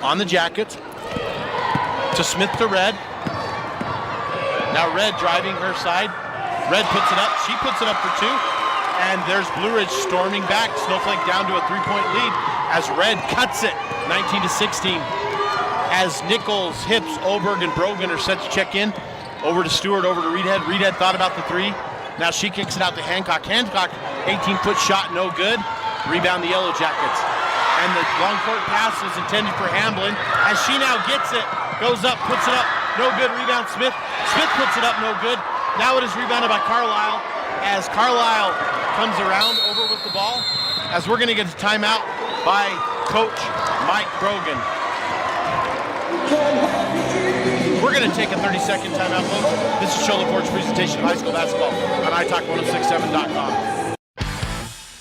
B: on the Jackets. To Smith to Red. Now Red driving her side. Red puts it up. She puts it up for 2. And there's Blue Ridge storming back. Snowflake down to a 3-point lead as Red cuts it 19-16. As Nichols, Hips, Oberg, and Brogan are set to check in. Over to Stewart, over to Reedhead. Reedhead thought about the three. Now she kicks it out to Hancock. Hancock, 18-foot shot, no good. Rebound the Yellow Jackets. And the long court pass was intended for Hamblin. As she now gets it, goes up, puts it up, no good. Rebound Smith. Smith puts it up, no good. Now it is rebounded by Carlisle. As Carlisle comes around over with the ball, as we're going to get a timeout by Coach Mike Brogan. We're going to take a 30-second timeout, folks. This is Shola Ford's presentation of high school basketball on iTalk1067.com.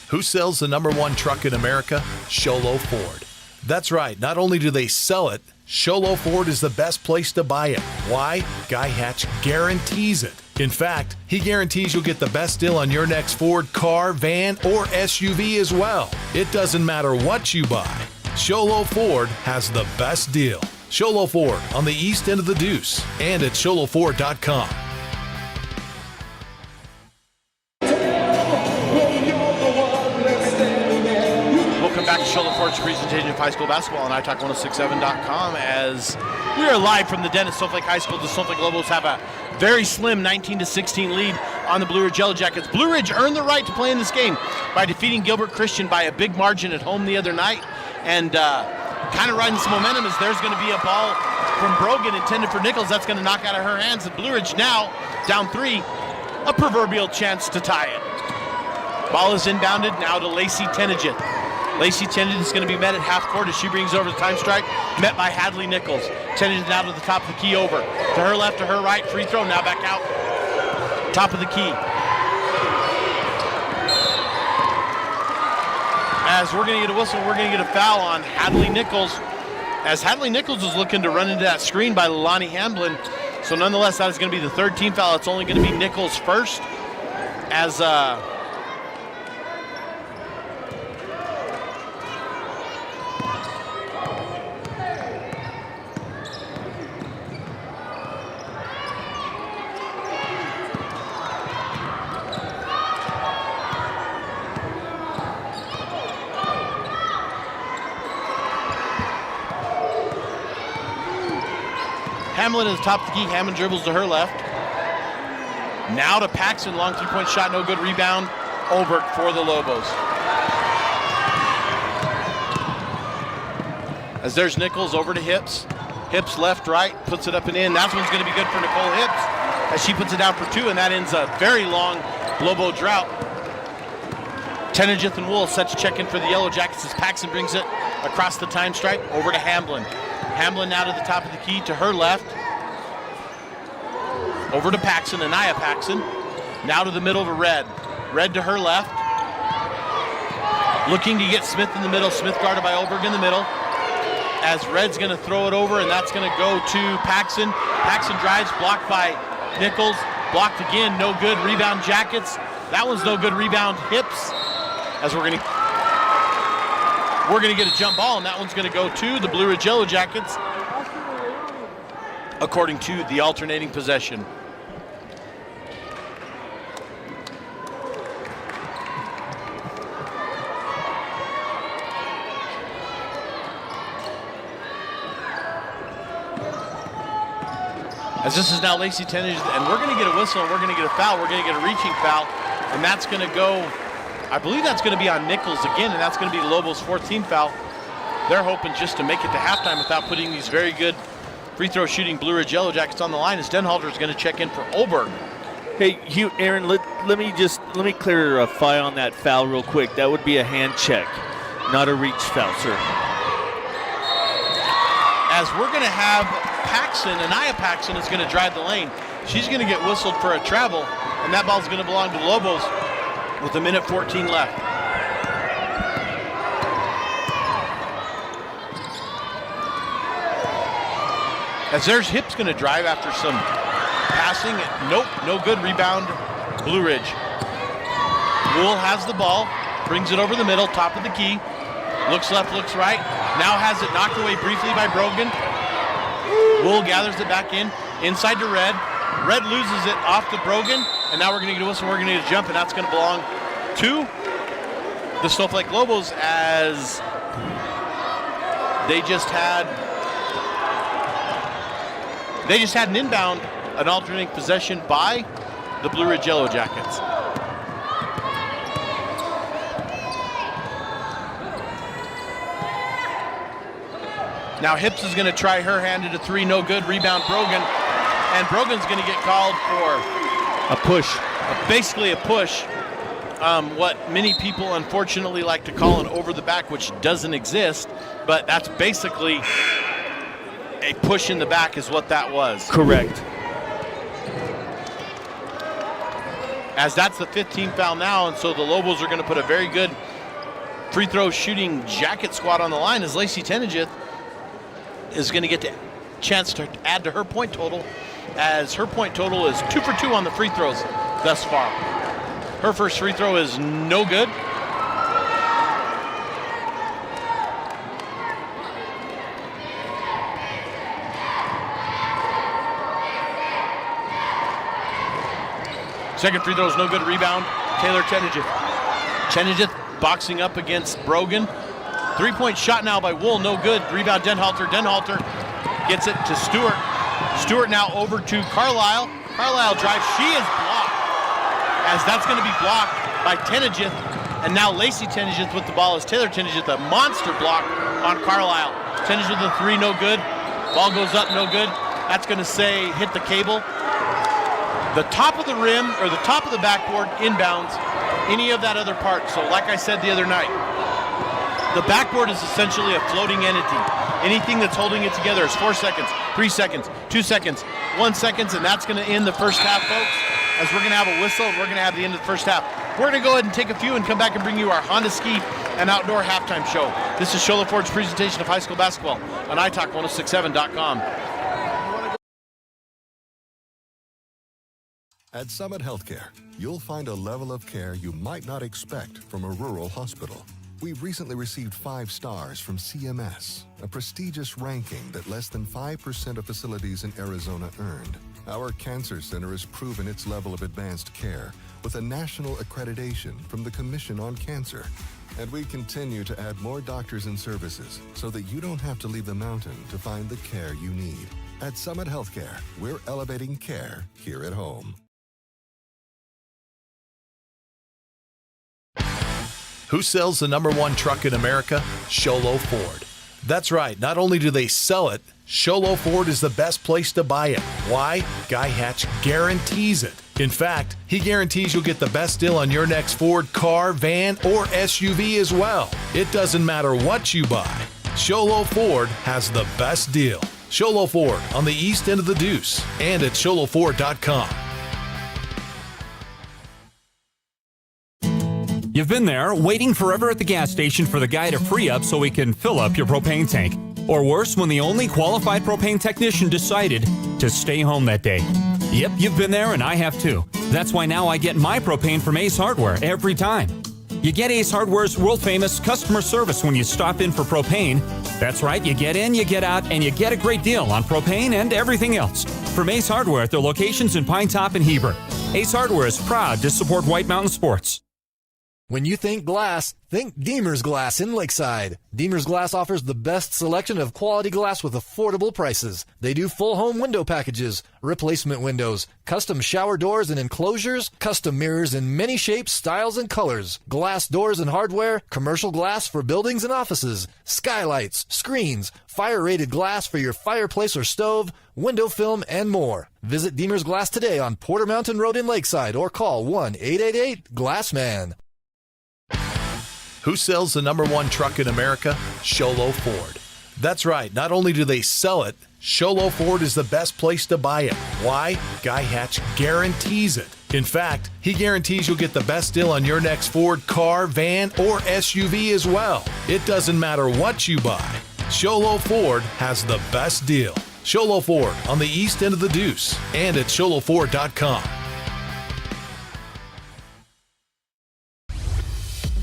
D: Who sells the #1 truck in America? Sholo Ford. That's right. Not only do they sell it, Sholo Ford is the best place to buy it. Why? Guy Hatch guarantees it. In fact, he guarantees you'll get the best deal on your next Ford car, van, or SUV as well. It doesn't matter what you buy. Sholo Ford has the best deal. Sholo Ford on the east end of the Deuce and at sholoford.com.
B: Welcome back to Shola Ford's presentation of high school basketball on iTalk1067.com as we are live from the den at Snowflake High School. The Snowflake Lobos have a very slim 19-16 lead on the Blue Ridge Yellow Jackets. Blue Ridge earned the right to play in this game by defeating Gilbert Christian by a big margin at home the other night, and kind of riding some momentum as there's going to be a ball from Brogan intended for Nichols. That's going to knock out of her hands. And Blue Ridge now down 3, a proverbial chance to tie it. Ball is inbounded now to Lacey Tenigit. Lacey Tenigit is going to be met at half court as she brings over the time strike, met by Hadley Nichols. Tenigit now to the top of the key, over to her left, to her right, free throw, now back out, top of the key. As we're going to get a whistle, we're going to get a foul on Hadley Nichols, as Hadley Nichols is looking to run into that screen by Lonnie Hamblin. So nonetheless, that is going to be the third team foul. It's only going to be Nichols first, as Hamlin is top of the key. Hammond dribbles to her left. Now to Paxson, long 3-point shot, no good. Rebound, Oberg for the Lobos. As there's Nichols over to Hips. Hips left, right, puts it up and in. That one's going to be good for Nicole Hips as she puts it down for 2, and that ends a very long Lobo drought. Tenigit and Wool set to check in for the Yellow Jackets as Paxson brings it across the time stripe over to Hamblin. Hamblin now to the top of the key, to her left. Over to Paxson, Anaya Paxson. Now to the middle to Red. Red to her left. Looking to get Smith in the middle. Smith guarded by Oberg in the middle. As Red's going to throw it over, and that's going to go to Paxson. Paxson drives, blocked by Nichols. Blocked again, no good. Rebound Jackets. That one's no good. Rebound Hips. As we're going to get a jump ball, and that one's going to go to the Blue Ridge Yellow Jackets, according to the alternating possession. As this is now Lacey Tenigit, and we're going to get a whistle, and we're going to get a foul. We're going to get a reaching foul, and that's going to go, I believe that's going to be on Nichols again, and that's going to be Lobo's 4th team foul. They're hoping just to make it to halftime without putting these very good free throw shooting Blue Ridge Yellow Jackets on the line, as Denhalter is going to check in for Oberg.
C: Hey, Hugh, Aaron, let me clarify on that foul real quick. That would be a hand check, not a reach foul, sir.
B: As we're going to have Paxson, Anaya Paxson is going to drive the lane. She's going to get whistled for a travel, and that ball's going to belong to Lobos with 1:14 left. As there's Hips going to drive after some passing. Nope, no good. Rebound, Blue Ridge. Wool has the ball, brings it over the middle, top of the key. Looks left, looks right. Now has it knocked away briefly by Brogan. Wool gathers it back in, inside to Red. Red loses it off to Brogan, and now we're going to get a whistle. We're going to get a jump, and that's going to belong to the Snowflake Lobos, as they just had an inbound, an alternating possession by the Blue Ridge Yellow Jackets. Now Hips is going to try her hand at a three, no good. Rebound Brogan, and Brogan's going to get called for
C: a push.
B: Basically a push. What many people unfortunately like to call an over the back, which doesn't exist, but that's basically a push in the back is what that was.
C: Correct.
B: As that's the 15th foul now, and so the Lobos are going to put a very good free throw shooting Jacket squad on the line, as Lacey Tenegith is going to get a chance to add to her point total, as her point total is 2 for 2 on the free throws thus far. Her first free throw is no good. Second free throw is no good. Rebound, Taylor Tenegith. Tenegith boxing up against Brogan. Three-point shot now by Wool, no good. Rebound Denhalter. Denhalter gets it to Stewart. Stewart now over to Carlisle. Carlisle drives. She is blocked, as that's going to be blocked by Tenegith. And now Lacey Tenegith with the ball as Taylor Tenegith, a monster block on Carlisle. Tenegith with a three, no good. Ball goes up, no good. That's going to say hit the cable. The top of the rim or the top of the backboard inbounds any of that other part. So like I said the other night, the backboard is essentially a floating entity. Anything that's holding it together is 4 seconds, 3 seconds, 2 seconds, 1 second, and that's going to end the first half, folks. As we're going to have a whistle, we're going to have the end of the first half. We're going to go ahead and take a few and come back and bring you our Honda Ski and Outdoor Halftime Show. This is Shola Ford's presentation of high school basketball on iTalk1067.com.
J: At Summit Healthcare, you'll find a level of care you might not expect from a rural hospital. We've recently received 5 stars from CMS, a prestigious ranking that less than 5% of facilities in Arizona earned. Our cancer center has proven its level of advanced care with a national accreditation from the Commission on Cancer. And we continue to add more doctors and services so that you don't have to leave the mountain to find the care you need. At Summit Healthcare, we're elevating care here at home.
D: Who sells the #1 truck in America? Sholo Ford. That's right, not only do they sell it, Sholo Ford is the best place to buy it. Why? Guy Hatch guarantees it. In fact, he guarantees you'll get the best deal on your next Ford car, van, or SUV as well. It doesn't matter what you buy. Sholo Ford has the best deal. Sholo Ford on the east end of the Deuce and at sholoford.com.
E: You've been there, waiting forever at the gas station for the guy to free up so he can fill up your propane tank. Or worse, when the only qualified propane technician decided to stay home that day. Yep, you've been there and I have too. That's why now I get my propane from Ace Hardware every time. You get Ace Hardware's world-famous customer service when you stop in for propane. That's right, you get in, you get out, and you get a great deal on propane and everything else. From Ace Hardware at their locations in Pine Top and Heber. Ace Hardware is proud to support White Mountain Sports.
A: When you think glass, think Deemer's Glass in Lakeside. Deemer's Glass offers the best selection of quality glass with affordable prices. They do full home window packages, replacement windows, custom shower doors and enclosures, custom mirrors in many shapes, styles, and colors, glass doors and hardware, commercial glass for buildings and offices, skylights, screens, fire-rated glass for your fireplace or stove, window film, and more. Visit Deemer's Glass today on Porter Mountain Road in Lakeside or call 1-888-GLASSMAN.
D: Who sells the #1 truck in America? Sholo Ford. That's right, not only do they sell it, Sholo Ford is the best place to buy it. Why? Guy Hatch guarantees it. In fact, he guarantees you'll get the best deal on your next Ford car, van, or SUV as well. It doesn't matter what you buy. Sholo Ford has the best deal. Sholo Ford on the east end of the Deuce and at sholoford.com.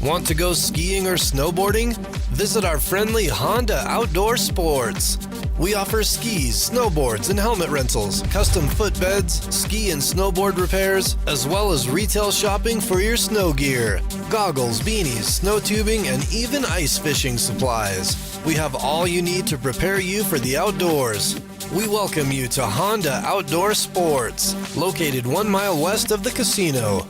K: Want to go skiing or snowboarding? Visit our friendly Honda Outdoor Sports.
A: We offer skis, snowboards, and helmet rentals, custom footbeds, ski and snowboard repairs, as well as retail shopping for your snow gear, goggles, beanies, snow tubing, and even ice fishing supplies. We have all you need to prepare you for the outdoors. We welcome you to Honda Outdoor Sports, located 1 mile west of the casino.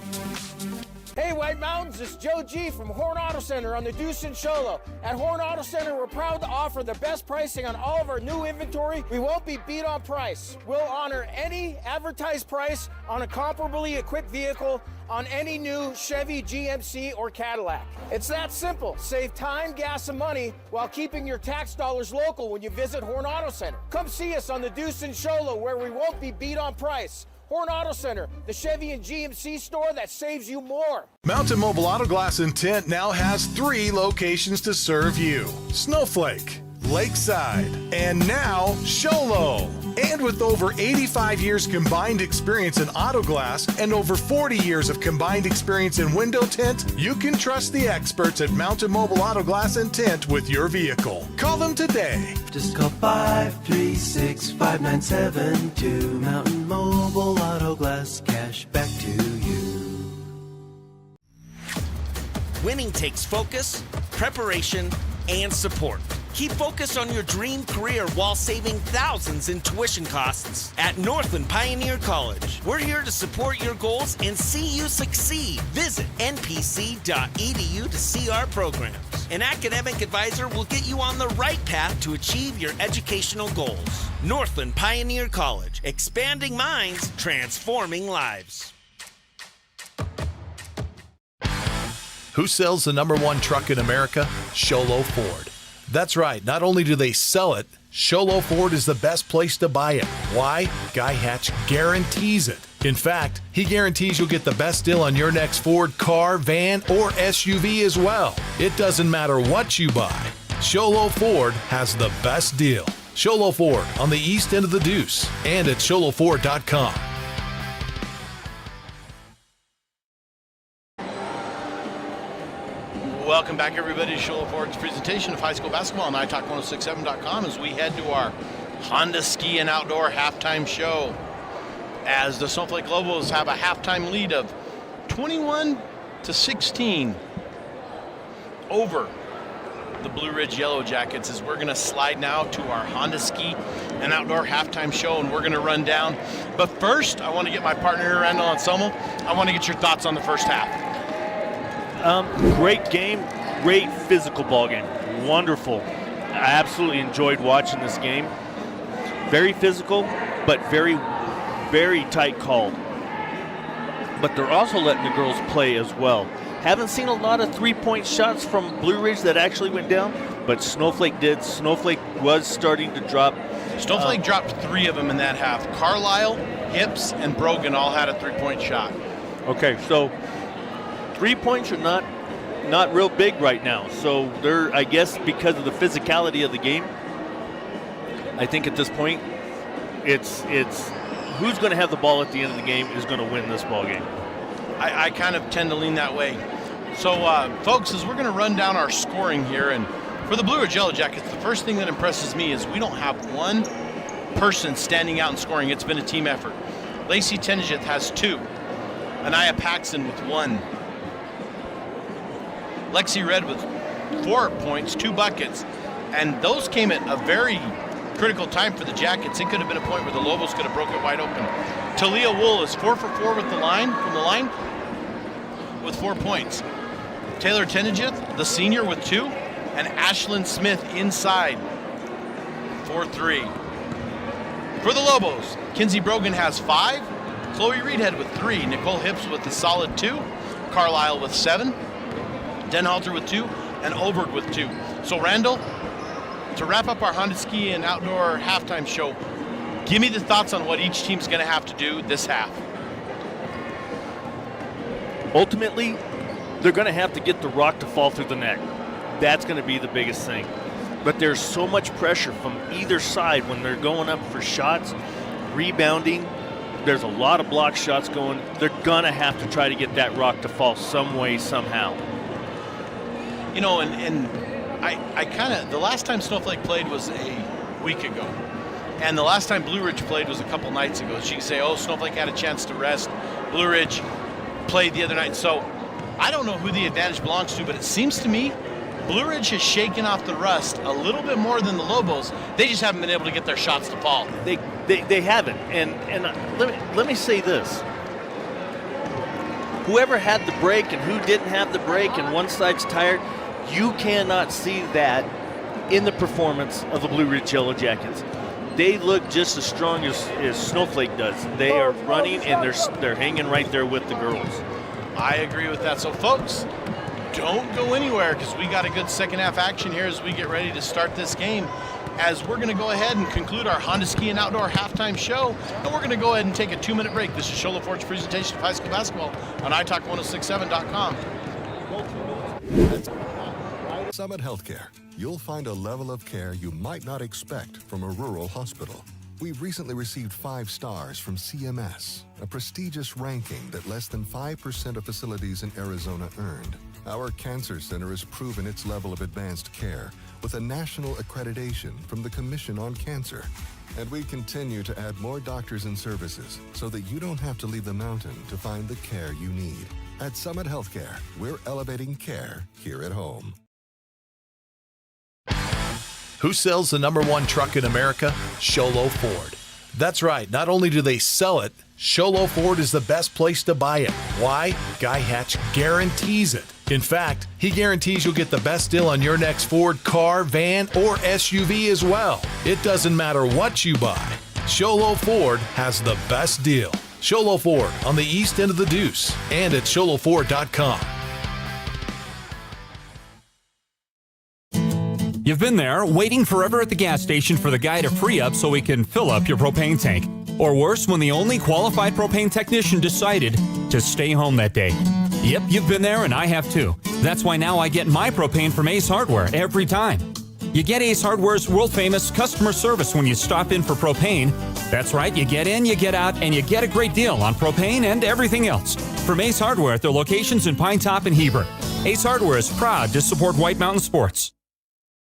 G: Hey White Mountains, it's Joe G from Horn Auto Center on the Deuce and Sholo. At Horn Auto Center, we're proud to offer the best pricing on all of our new inventory. We won't be beat on price. We'll honor any advertised price on a comparably equipped vehicle on any new Chevy, GMC, or Cadillac. It's that simple. Save time, gas, and money while keeping your tax dollars local when you visit Horn Auto Center. Come see us on the Deuce and Sholo, where we won't be beat on price. Horn Auto Center, the Chevy and GMC store that saves you more.
D: Mountain Mobile Auto Glass and Tint now has 3 locations to serve you: Snowflake, Lakeside, and now Sholo. And with over 85 years combined experience in auto glass and over 40 years of combined experience in window tint, you can trust the experts at Mountain Mobile Auto Glass and Tint with your vehicle. Call them today.
H: Just call 536-5972. Mountain Mobile Auto Glass, cash back to you.
I: Winning takes focus, preparation, and support. Keep focus on your dream career while saving thousands in tuition costs at Northland Pioneer College. We're here to support your goals and see you succeed. Visit npc.edu to see our programs. An academic advisor will get you on the right path to achieve your educational goals. Northland Pioneer College, expanding minds, transforming lives.
D: Who sells the #1 truck in America? Sholo Ford. That's right, not only do they sell it, Sholo Ford is the best place to buy it. Why? Guy Hatch guarantees it. In fact, he guarantees you'll get the best deal on your next Ford car, van, or SUV as well. It doesn't matter what you buy, Sholo Ford has the best deal. Sholo Ford on the east end of the Deuce and at sholoford.com.
B: Welcome back, everybody, to Sholo Ford's presentation of high school basketball on iTalk1067.com as we head to our Honda Ski and Outdoor halftime show. As the Snowflake Lobos have a halftime lead of 21-16 over the Blue Ridge Yellow Jackets, as we're going to slide now to our Honda Ski and Outdoor halftime show, and we're going to run down. But first, I want to get my partner here, Randall Anselmo. I want to get your thoughts on the first half.
C: Great game, great physical ball game. Wonderful. I absolutely enjoyed watching this game. Very physical, but very, very tight called. But they're also letting the girls play as well. Haven't seen a lot of three-point shots from Blue Ridge that actually went down, but Snowflake did. Snowflake was starting to drop.
B: Snowflake dropped 3 of them in that half. Carlisle, Hips, and Brogan all had a three-point shot.
C: Okay, so 3 points are not real big right now. So they're, I guess, because of the physicality of the game, I think at this point, it's who's going to have the ball at the end of the game is going to win this ball game.
B: I kind of tend to lean that way. So, folks, as we're going to run down our scoring here, and for the Blue Ridge Yellow Jackets, the first thing that impresses me is we don't have one person standing out and scoring. It's been a team effort. Lacey Tenjith has 2. Anaya Paxton with 1. Lexi Red with 4 points, 2 buckets, and those came at a very critical time for the Jackets. It could have been a point where the Lobos could have broke it wide open. Talia Wool is 4 for 4 with from the line, with 4 points. Taylor Tenjith, the senior, with 2, and Ashlyn Smith inside for 3. For the Lobos, Kinsey Brogan has 5, Chloe Reedhead with 3, Nicole Hips with a solid 2, Carlisle with 7, Denhalter with 2, and Oberg with 2. So, Randall, to wrap up our Honda Ski and Outdoor halftime show, give me the thoughts on what each team's going to have to do this half.
C: Ultimately, they're going to have to get the rock to fall through the net. That's going to be the biggest thing. But there's so much pressure from either side when they're going up for shots, rebounding. There's a lot of block shots going. They're going to have to try to get that rock to fall some way, somehow.
B: You know, and I kind of, the last time Snowflake played was a week ago. And the last time Blue Ridge played was a couple nights ago. So you can say, oh, Snowflake had a chance to rest. Blue Ridge played the other night. So I don't know who the advantage belongs to, but it seems to me Blue Ridge has shaken off the rust a little bit more than the Lobos. They just haven't been able to get their shots to fall.
C: They haven't. And let me say this. Whoever had the break and who didn't have the break and one side's tired, you cannot see that in the performance of the Blue Ridge Yellow Jackets. They look just as strong as Snowflake does. They are running and they're hanging right there with the girls.
B: I agree with that. So folks, don't go anywhere because we got a good second half action here as we get ready to start this game. As we're going to go ahead and conclude our Honda Ski and Outdoor halftime show, and we're going to go ahead and take a 2-minute break. This is Shola Ford's presentation of high school basketball on iTalk1067.com.
J: Summit Healthcare. You'll find a level of care you might not expect from a rural hospital. We've recently received 5 stars from CMS, a prestigious ranking that less than 5% of facilities in Arizona earned. Our cancer center has proven its level of advanced care with a national accreditation from the Commission on Cancer. And we continue to add more doctors and services so that you don't have to leave the mountain to find the care you need. At Summit Healthcare, we're elevating care here at home.
D: Who sells the #1 truck in America? Sholo Ford. That's right, not only do they sell it, Sholo Ford is the best place to buy it. Why? Guy Hatch guarantees it. In fact, he guarantees you'll get the best deal on your next Ford car, van, or SUV as well. It doesn't matter what you buy. Sholo Ford has the best deal. Sholo Ford on the east end of the Deuce and at sholoford.com.
E: You've been there, waiting forever at the gas station for the guy to free up so he can fill up your propane tank. Or worse, when the only qualified propane technician decided to stay home that day. Yep, you've been there and I have too. That's why now I get my propane from Ace Hardware every time. You get Ace Hardware's world-famous customer service when you stop in for propane. That's right, you get in, you get out, and you get a great deal on propane and everything else. From Ace Hardware at their locations in Pine Top and Heber. Ace Hardware is proud to support White Mountain Sports.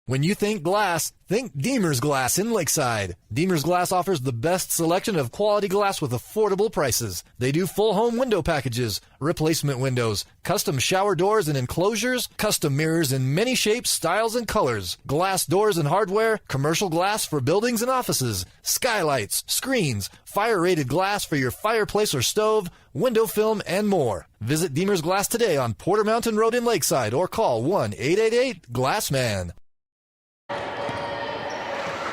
A: When you think glass, think Deemer's Glass in Lakeside. Deemer's Glass offers the best selection of quality glass with affordable prices. They do full home window packages, replacement windows, custom shower doors and enclosures, custom mirrors in many shapes, styles, and colors, glass doors and hardware, commercial glass for buildings and offices, skylights, screens, fire-rated glass for your fireplace or stove, window film, and more. Visit Deemer's Glass today on Porter Mountain Road in Lakeside or call 1-888-GLASSMAN.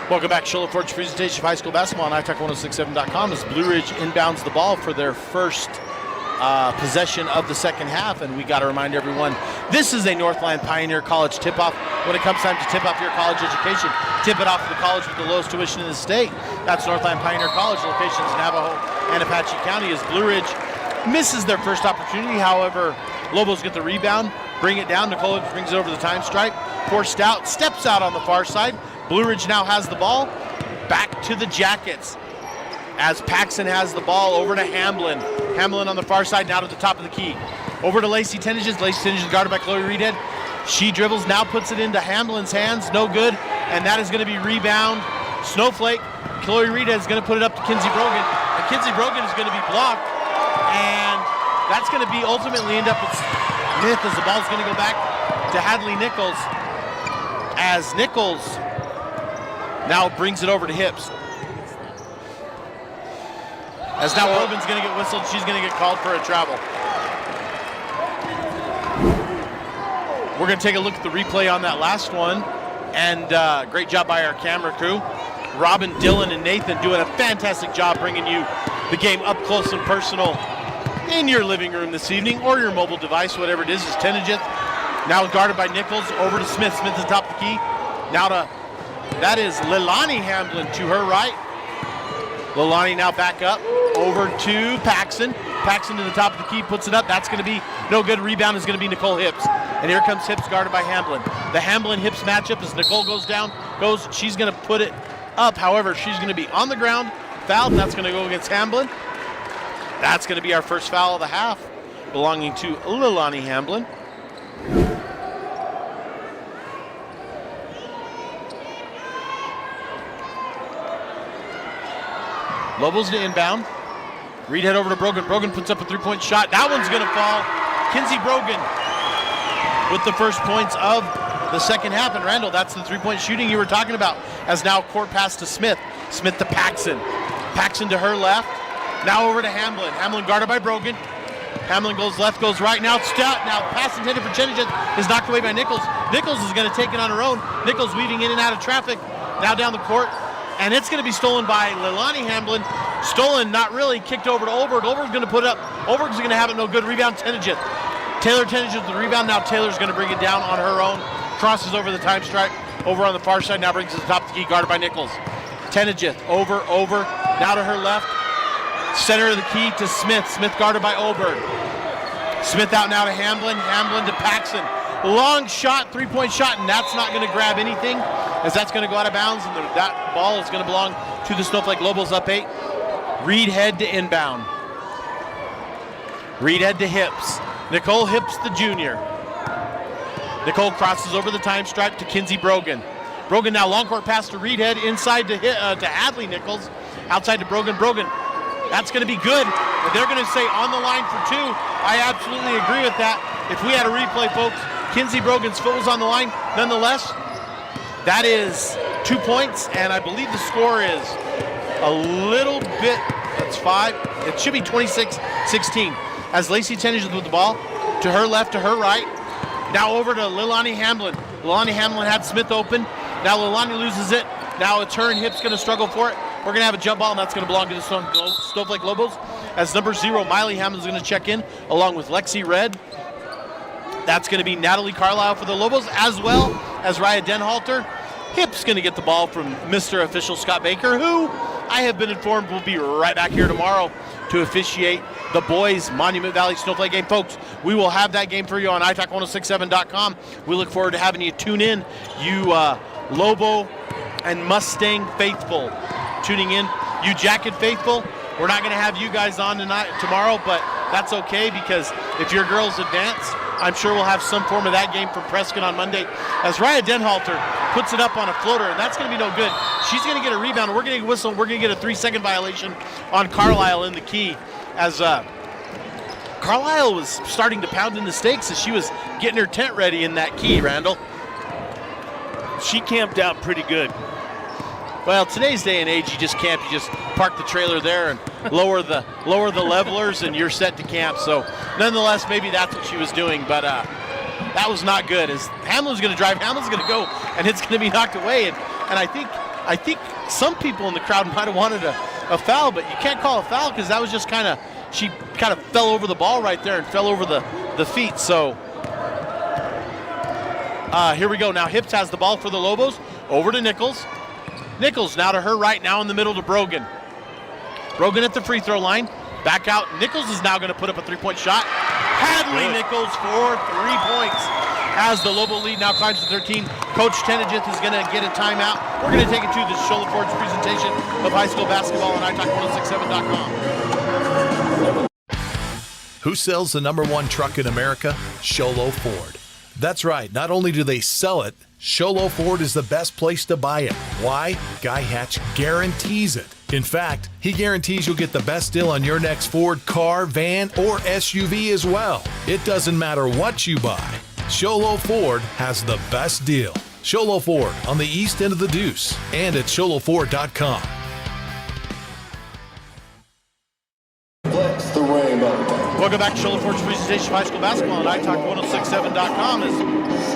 B: Welcome back to Shola Ford's presentation of high school basketball on iTalk1067.com as Blue Ridge inbounds the ball for their first possession of the second half. And we got to remind everyone, this is a Northland Pioneer College tip-off. When it comes time to tip off your college education, tip it off to the college with the lowest tuition in the state. That's Northland Pioneer College, locations in Navajo and Apache County, as Blue Ridge misses their first opportunity. However, Lobos get the rebound, bring it down. Nicole brings it over the time stripe. Forced out, steps out on the far side. Blue Ridge now has the ball. Back to the Jackets as Paxson has the ball over to Hamblin. Hamblin on the far side, now to the top of the key. Over to Lacey Tenniges. Lacey Tenniges guarded by Chloe Reedhead. She dribbles, now puts it into Hamblin's hands. No good. And that is going to be rebound. Snowflake. Chloe Reedhead is going to put it up to Kinsey Brogan. And Kinsey Brogan is going to be blocked. And that's going to be ultimately end up with Smith as the ball's going to go back to Hadley Nichols. As Nichols now brings it over to Hips. As now Brogan's going to get whistled, she's going to get called for a travel. We're going to take a look at the replay on that last one. And great job by our camera crew. Robin, Dylan, and Nathan doing a fantastic job bringing you the game up close and personal in your living room this evening or your mobile device, whatever it is. Is Tenejith now guarded by Nichols over to Smith. Smith is top of the key. Now to, that is Lilani Hamblin to her right. Lilani now back up over to Paxson. Paxson to the top of the key, puts it up. That's going to be no good. Rebound is going to be Nicole Hips. And here comes Hips guarded by Hamblin. The Hamblin-Hips matchup as Nicole goes down, she's going to put it up. However, she's going to be on the ground, fouled, and that's going to go against Hamblin. That's going to be our first foul of the half, belonging to Lilani Hamblin. Lobos to inbound. Reed head over to Brogan. Brogan puts up a three-point shot. That one's going to fall. Kinsey Brogan with the first points of the second half. And Randall, that's the three-point shooting you were talking about. As now court pass to Smith. Smith to Paxson. Paxson to her left. Now over to Hamlin. Hamlin guarded by Brogan. Hamlin goes left, goes right. Now pass intended for Chenigent is knocked away by Nichols. Nichols is going to take it on her own. Nichols weaving in and out of traffic. Now down the court. And it's going to be stolen by Leilani Hamlin. Stolen, not really, kicked over to Olberg. Olberg's going to put it up. Olberg's going to have it, no good. Rebound, Tenigent. Taylor Tenigent with the rebound. Now Taylor's going to bring it down on her own. Crosses over the time stripe. Over on the far side, now brings it to the top of the key, guarded by Nichols. Tenigent, over. Now to her left. Center of the key to Smith. Smith guarded by Olberg. Smith out now to Hamlin. Hamlin to Paxson. Long shot, three-point shot, and that's not going to grab anything, as that's going to go out of bounds, and that ball is going to belong to the Snowflake Lobos, up 8. Reed head to inbound. Reed head to Hips. Nicole Hips, the junior. Nicole crosses over the time stripe to Kinsey Brogan. Brogan now long court pass to Reed head, inside to Adley Nichols. Outside to Brogan. Brogan, that's going to be good. But they're going to say on the line for 2. I absolutely agree with that. If we had a replay, folks, Kinsey Brogan's foot was on the line. Nonetheless, that is 2 points, and I believe the score is a little bit, that's 5. It should be 26-16. As Lacey Tenigent with the ball, to her left, to her right. Now over to Leilani Hamlin. Leilani Hamlin had Smith open. Now Leilani loses it. Now it's her and Hips going to struggle for it. We're going to have a jump ball, and that's going to belong to the Snowflake Lobos. As number 0, Miley Hamlin's going to check in, along with Lexi Red. That's going to be Natalie Carlisle for the Lobos, as well as Raya Denhalter. Hips going to get the ball from Mr. Official Scott Baker, who I have been informed will be right back here tomorrow to officiate the boys' Monument Valley Snowflake game. Folks, we will have that game for you on italk1067.com. We look forward to having you tune in, you Lobo and Mustang faithful tuning in. You Jacket faithful, we're not going to have you guys on tomorrow, but that's okay, because if your girls advance, I'm sure we'll have some form of that game from Prescott on Monday. As Raya Denhalter puts it up on a floater, and that's going to be no good. She's going to get a rebound, and we're going to whistle. We're going to get a 3-second violation on Carlisle in the key, as Carlisle was starting to pound in the stakes as she was getting her tent ready in that key, Randall.
C: She camped out pretty good.
B: Well, today's day and age, you just camp. You just park the trailer there and lower the levelers, and you're set to camp. So, nonetheless, maybe that's what she was doing. But that was not good. As Hamlin's going to drive, Hamlin's going to go, and it's going to be knocked away. And I think some people in the crowd might have wanted a foul, but you can't call a foul because that was just she kind of fell over the ball right there and fell over the feet. So here we go. Now Hips has the ball for the Lobos. Over to Nichols. Nichols now to her right, now in the middle to Brogan. Brogan at the free throw line. Back out. Nichols is now going to put up a 3-point shot. Hadley Nichols for 3 points. As the Lobo lead now climbs to 13. Coach Tenigent is going to get a timeout. We're going to take it to the Shola Ford's presentation of high school basketball on italk1067.com.
D: Who sells the #1 truck in America? Sholo Ford. That's right. Not only do they sell it, Sholo Ford is the best place to buy it. Why? Guy Hatch guarantees it. In fact, he guarantees you'll get the best deal on your next Ford car, van, or SUV as well. It doesn't matter what you buy. Sholo Ford has the best deal. Sholo Ford on the east end of the Deuce and at sholoford.com.
B: Welcome back to Shola Ford's presentation of high school basketball on italk1067.com. As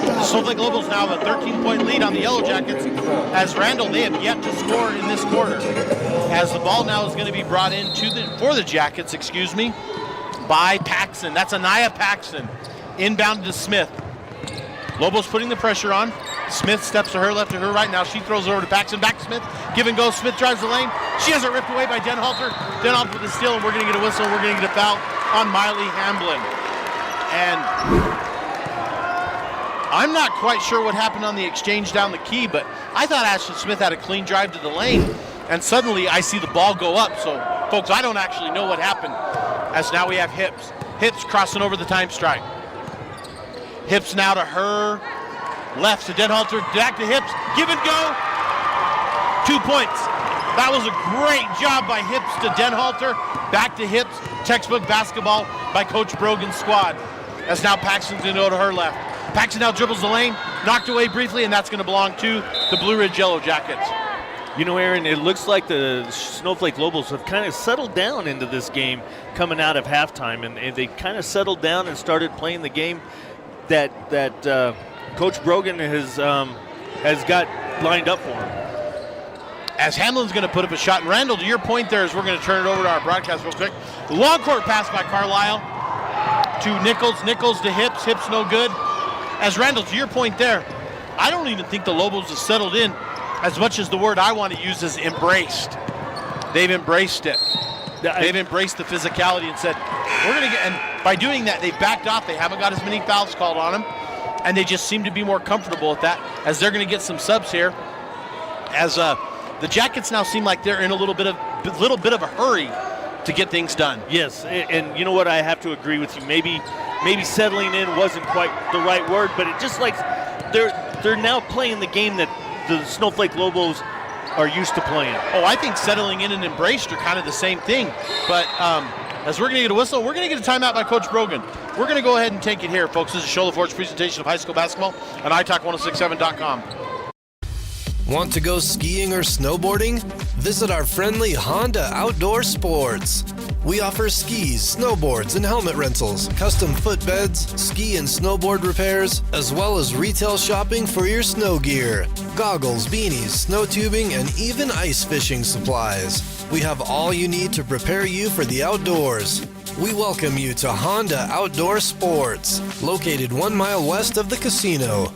B: the Snowflake Lobos now have a 13-point lead on the Yellow Jackets. As Randall, they have yet to score in this quarter. As the ball now is going to be brought in for the Jackets, by Paxson. That's Anaya Paxson. Inbound to Smith. Lobos putting the pressure on. Smith steps to her left, to her right. Now she throws it over to Paxson. Back to Smith. Give and go. Smith drives the lane. She has it ripped away by Denhalter. Denhalter with the steal, and we're going to get a whistle. We're going to get a foul on Miley Hamlin. And I'm not quite sure what happened on the exchange down the key, but I thought Ashton Smith had a clean drive to the lane, and suddenly I see the ball go up. So, folks, I don't actually know what happened, as now we have Hips. Hips crossing over the time stripe. Hips now to her left to Denhalter, back to Hips, give and go. 2 points. That was a great job by Hips to Denhalter. Back to Hips. Textbook basketball by Coach Brogan's squad. As now Paxton's going to go to her left. Paxton now dribbles the lane, knocked away briefly, and that's going to belong to the Blue Ridge Yellow Jackets.
C: You know, Aaron, it looks like the Snowflake Lobos have kind of settled down into this game coming out of halftime, and they kind of settled down and started playing the game that Coach Brogan has got lined up for them.
B: As Hamlin's going to put up a shot, and Randall, to your point there, as we're going to turn it over to our broadcast real quick. Long court pass by Carlisle to Nichols. Nichols to Hips. Hips no good. As Randall, to your point there, I don't even think the Lobos have settled in as much as the word I want to use is embraced. They've embraced it. They've embraced the physicality and said, we're going to get, and by doing that, they've backed off. They haven't got as many fouls called on them, and they just seem to be more comfortable with that as they're going to get some subs here. As the Jackets now seem like they're in a little bit of a hurry to get things done.
C: Yes, and you know what? I have to agree with you. Maybe settling in wasn't quite the right word, but it just like they're now playing the game that the Snowflake Lobos are used to playing.
B: Oh, I think settling in and embraced are kind of the same thing. But as we're going to get a whistle, we're going to get a timeout by Coach Brogan. We're going to go ahead and take it here, folks. This is Show LaForge's presentation of high school basketball on iTalk1067.com.
A: Want to go skiing or snowboarding? Visit our friendly Honda Outdoor Sports. We offer skis, snowboards, and helmet rentals, custom footbeds, ski and snowboard repairs, as well as retail shopping for your snow gear, goggles, beanies, snow tubing, and even ice fishing supplies. We have all you need to prepare you for the outdoors. We welcome you to Honda Outdoor Sports, located 1 mile west of the casino.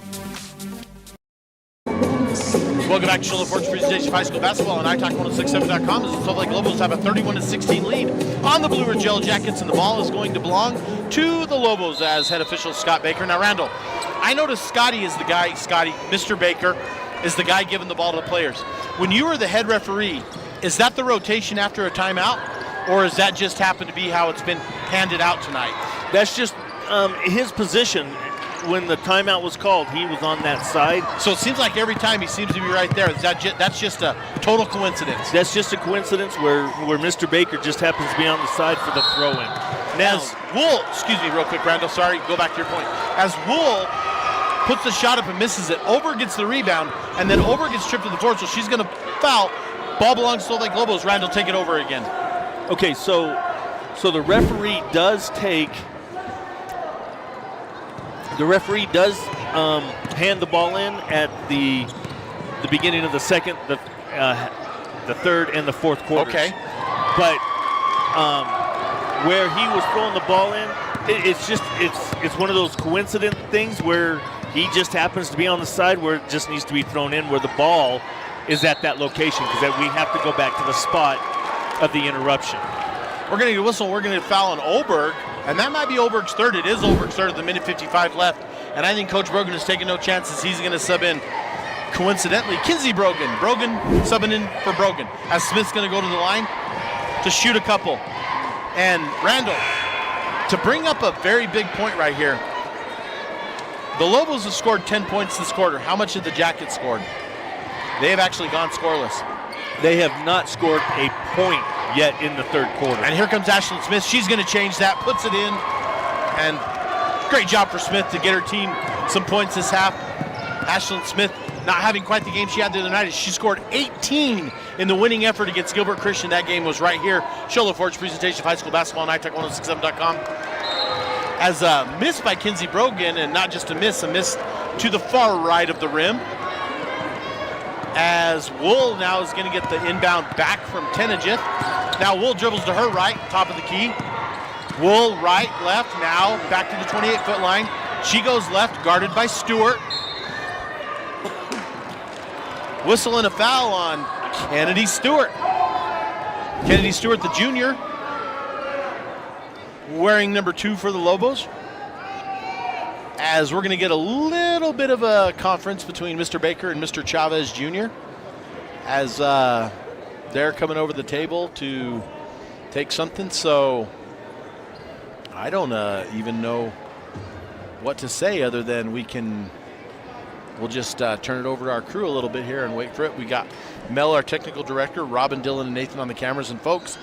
B: Welcome back to Show LaForge's presentation of high school basketball on iTalk1067.com. As the Snowflake Lobos have a 31-16 lead on the Blue Ridge Yellow Jackets, and the ball is going to belong to the Lobos as head official Scott Baker. Now, Randall, I noticed Mr. Baker is the guy giving the ball to the players. When you were the head referee, is that the rotation after a timeout, or is that just happened to be how it's been handed out tonight?
C: That's just his position. When the timeout was called, he was on that side.
B: So it seems like every time he seems to be right there. That's just a total coincidence.
C: That's just a coincidence where Mr. Baker just happens to be on the side for the throw-in.
B: Now, as Wool, excuse me real quick, Randall, sorry, go back to your point. As Wool puts the shot up and misses it, Over gets the rebound, and then Over gets tripped to the floor, so she's going to foul. Ball belongs to Snowflake Lobos. Randall, take it over again.
C: Okay, so the referee does take... The referee does hand the ball in at the beginning of the second, the third, and the fourth quarters.
B: Okay.
C: But where he was throwing the ball in, it's one of those coincident things where he just happens to be on the side where it just needs to be thrown in, where the ball is at that location, because we have to go back to the spot of the interruption.
B: We're going to get a whistle. We're going to foul on Oberg, and that might be Oberg's third. It is Oberg's third at the minute 55 left, and I think Coach Brogan is taking no chances. He's going to sub in, coincidentally, Kinsey Brogan. Brogan subbing in for Brogan, as Smith's going to go to the line to shoot a couple. And Randall, to bring up a very big point right here, the Lobos have scored 10 points this quarter. How much have the Jackets scored? They have actually gone scoreless.
C: They have not scored a point yet in the third quarter.
B: And here comes Ashlyn Smith. She's going to change that, puts it in, and great job for Smith to get her team some points this half. Ashlyn Smith not having quite the game she had the other night. She scored 18 in the winning effort against Gilbert Christian. That game was right here. Show LaForge's presentation of high school basketball on iTalk1067.com. As a miss by Kinsey Brogan, and not just a miss to the far right of the rim. As Wool now is going to get the inbound back from Tenejith. Now Wool dribbles to her right, top of the key. Wool right, left, now back to the 28-foot line. She goes left, guarded by Stewart. Whistle and a foul on Kennedy Stewart. Kennedy Stewart, the junior, wearing number 2 for the Lobos. As we're going to get a little bit of a conference between Mr. Baker and Mr. Chavez Jr. as they're coming over the table to take something. So I don't even know what to say other than we can we'll just turn it over to our crew a little bit here and wait for it. We got Mel, our technical director, Robin, Dylan, and Nathan on the cameras. And folks,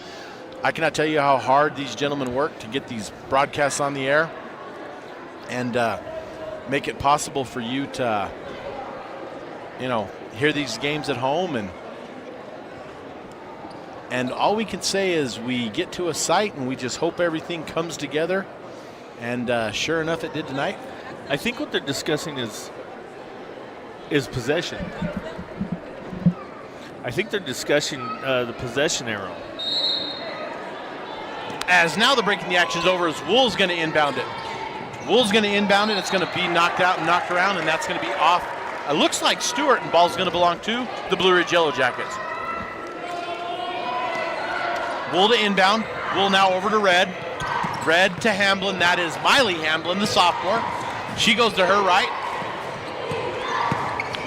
B: I cannot tell you how hard these gentlemen work to get these broadcasts on the air and make it possible for you to, hear these games at home. And all we can say is we get to a site and we just hope everything comes together. And sure enough, it did tonight.
C: I think what they're discussing is possession. I think they're discussing the possession arrow.
B: As now the breaking the action's over, as Wool's going to inbound it. Wool's going to inbound it. It's going to be knocked out and knocked around, and that's going to be off. It looks like Stewart, and ball's going to belong to the Blue Ridge Yellow Jackets. Wool to inbound. Wool now over to Red. Red to Hamblin. That is Miley Hamblin, the sophomore. She goes to her right.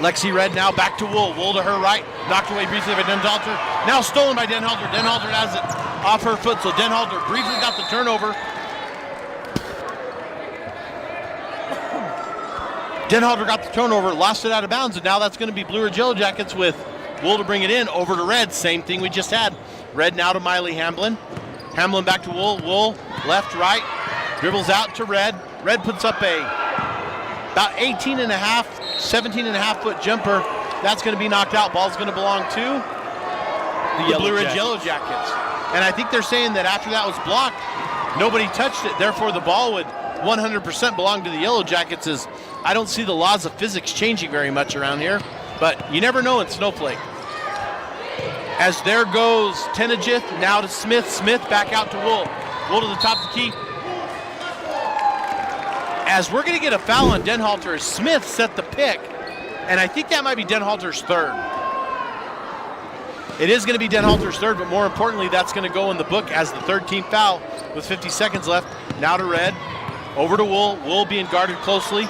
B: Lexi Red now back to Wool. Wool to her right. Knocked away briefly by Denhalter. Now stolen by Denhalter. Denhalter has it off her foot, so Denhalter briefly got the turnover. Denhalter got the turnover, lost it out of bounds, and now that's going to be Blue Ridge Yellow Jackets with Wool to bring it in. Over to Red. Same thing we just had. Red now to Miley Hamblin. Hamblin back to Wool. Wool left, right. Dribbles out to Red. Red puts up about 17 and a half foot jumper. That's going to be knocked out. Ball's going to belong to the Blue Ridge Yellow Jackets. And I think they're saying that after that was blocked, nobody touched it. Therefore, the ball would 100% belong to the Yellow Jackets. As I don't see the laws of physics changing very much around here, but you never know in Snowflake. As there goes Tenajith, now to Smith. Smith back out to Wool. Wool to the top of the key. As we're going to get a foul on Denhalter, as Smith set the pick, and I think that might be Denhalter's third. It is going to be Denhalter's third, but more importantly, that's going to go in the book as the third team foul with 50 seconds left. Now to Red, over to Wool. Wool being guarded closely.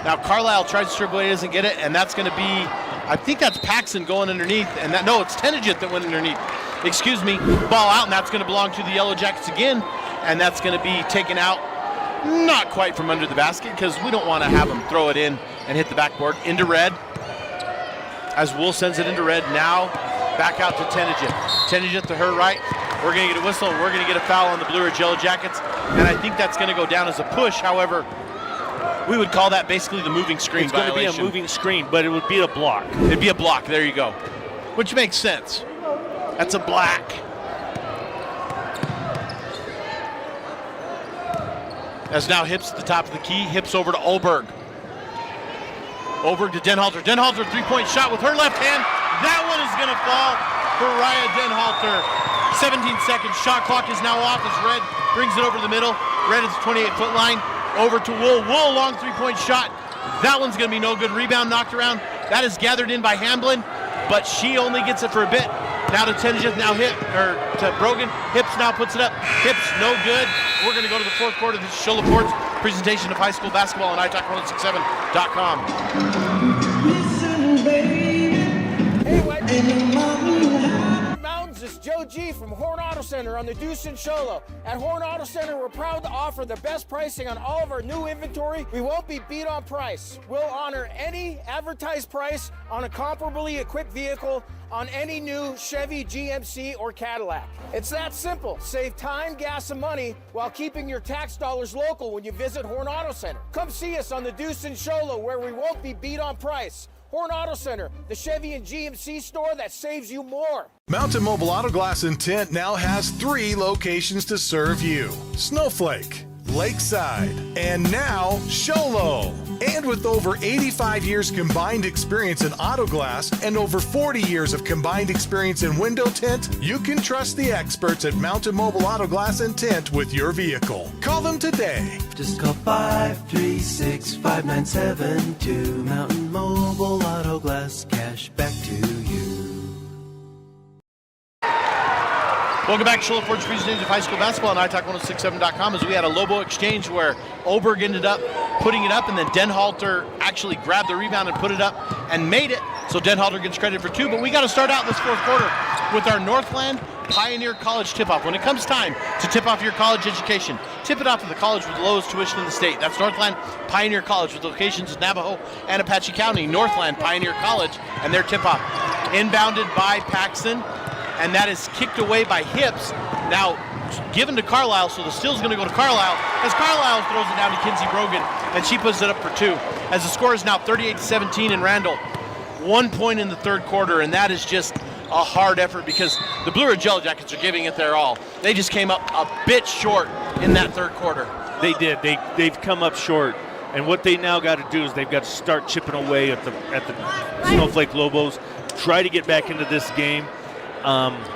B: Now Carlisle tries to strip away, doesn't get it, and that's going to be, I think that's Paxson going underneath, and no, it's Tenajith that went underneath. Excuse me, ball out, and that's going to belong to the Yellow Jackets again, and that's going to be taken out, not quite from under the basket, because we don't want to have them throw it in and hit the backboard. Into Red, as Wool sends it into Red. Now back out to Tenajith. Tenajith to her right. We're going to get a whistle, and we're going to get a foul on the Blue Ridge Yellow Jackets, and I think that's going to go down as a push. However, we would call that basically the moving screen violation.
C: It's going to be a moving screen, but it would be a block.
B: It'd be a block, there you go. Which makes sense. That's a black. As now Hips at the top of the key. Hips over to Olberg. Olberg to Denhalter. Denhalter, three-point shot with her left hand. That one is going to fall for Raya Denhalter. 17 seconds. Shot clock is now off as Red brings it over the middle. Red is 28-foot line. Over to Wool. Wool, long three-point shot. That one's going to be no good. Rebound knocked around. That is gathered in by Hamblin, but she only gets it for a bit. Now to Tenajith, now to Brogan. Hips now puts it up. Hips, no good. We're going to go to the fourth quarter. This is Show Laporte's presentation of high school basketball on iTalk1067.com.
G: Listen, baby. Mountains, it's Joe G from Horn Auto Center on the Deuce and Sholo. At Horn Auto Center, we're proud to offer the best pricing on all of our new inventory. We won't be beat on price. We'll honor any advertised price on a comparably equipped vehicle on any new Chevy, GMC, or Cadillac. It's that simple. Save time, gas, and money while keeping your tax dollars local when you visit Horn Auto Center. Come see us on the Deuce and Sholo, where we won't be beat on price. Horn Auto Center, the Chevy and GMC store that saves you more.
D: Mountain Mobile Auto Glass and Tint now has 3 locations to serve you: Snowflake, Lakeside, and now Sholo. And with over 85 years combined experience in auto glass and over 40 years of combined experience in window tint, you can trust the experts at Mountain Mobile Auto Glass and Tint with your vehicle. Call them today.
H: Just call 536-5972. Mountain Mobile Auto Glass, cash back to you.
B: Welcome back to Show Laporte's presentation of high school basketball on iTalk1067.com, as we had a Lobo exchange where Olberg ended up putting it up, and then Denhalter actually grabbed the rebound and put it up and made it. So Denhalter gets credit for 2, but we got to start out this fourth quarter with our Northland Pioneer College tip-off. When it comes time to tip off your college education, tip it off to the college with the lowest tuition in the state. That's Northland Pioneer College with locations in Navajo and Apache County. Northland Pioneer College and their tip-off. Inbounded by Paxton, and that is kicked away by Hips. Now given to Carlisle, so the steal's going to go to Carlisle as Carlisle throws it down to Kinsey Brogan, and she puts it up for 2. As the score is now 38-17 in Randall. 1 point in the third quarter, and that is just a hard effort because the Blue Ridge Yellow Jackets are giving it their all. They just came up a bit short in that third quarter.
C: They did. They've come up short, and what they now got to do is they've got to start chipping away at the Snowflake Lobos, try to get back into this game.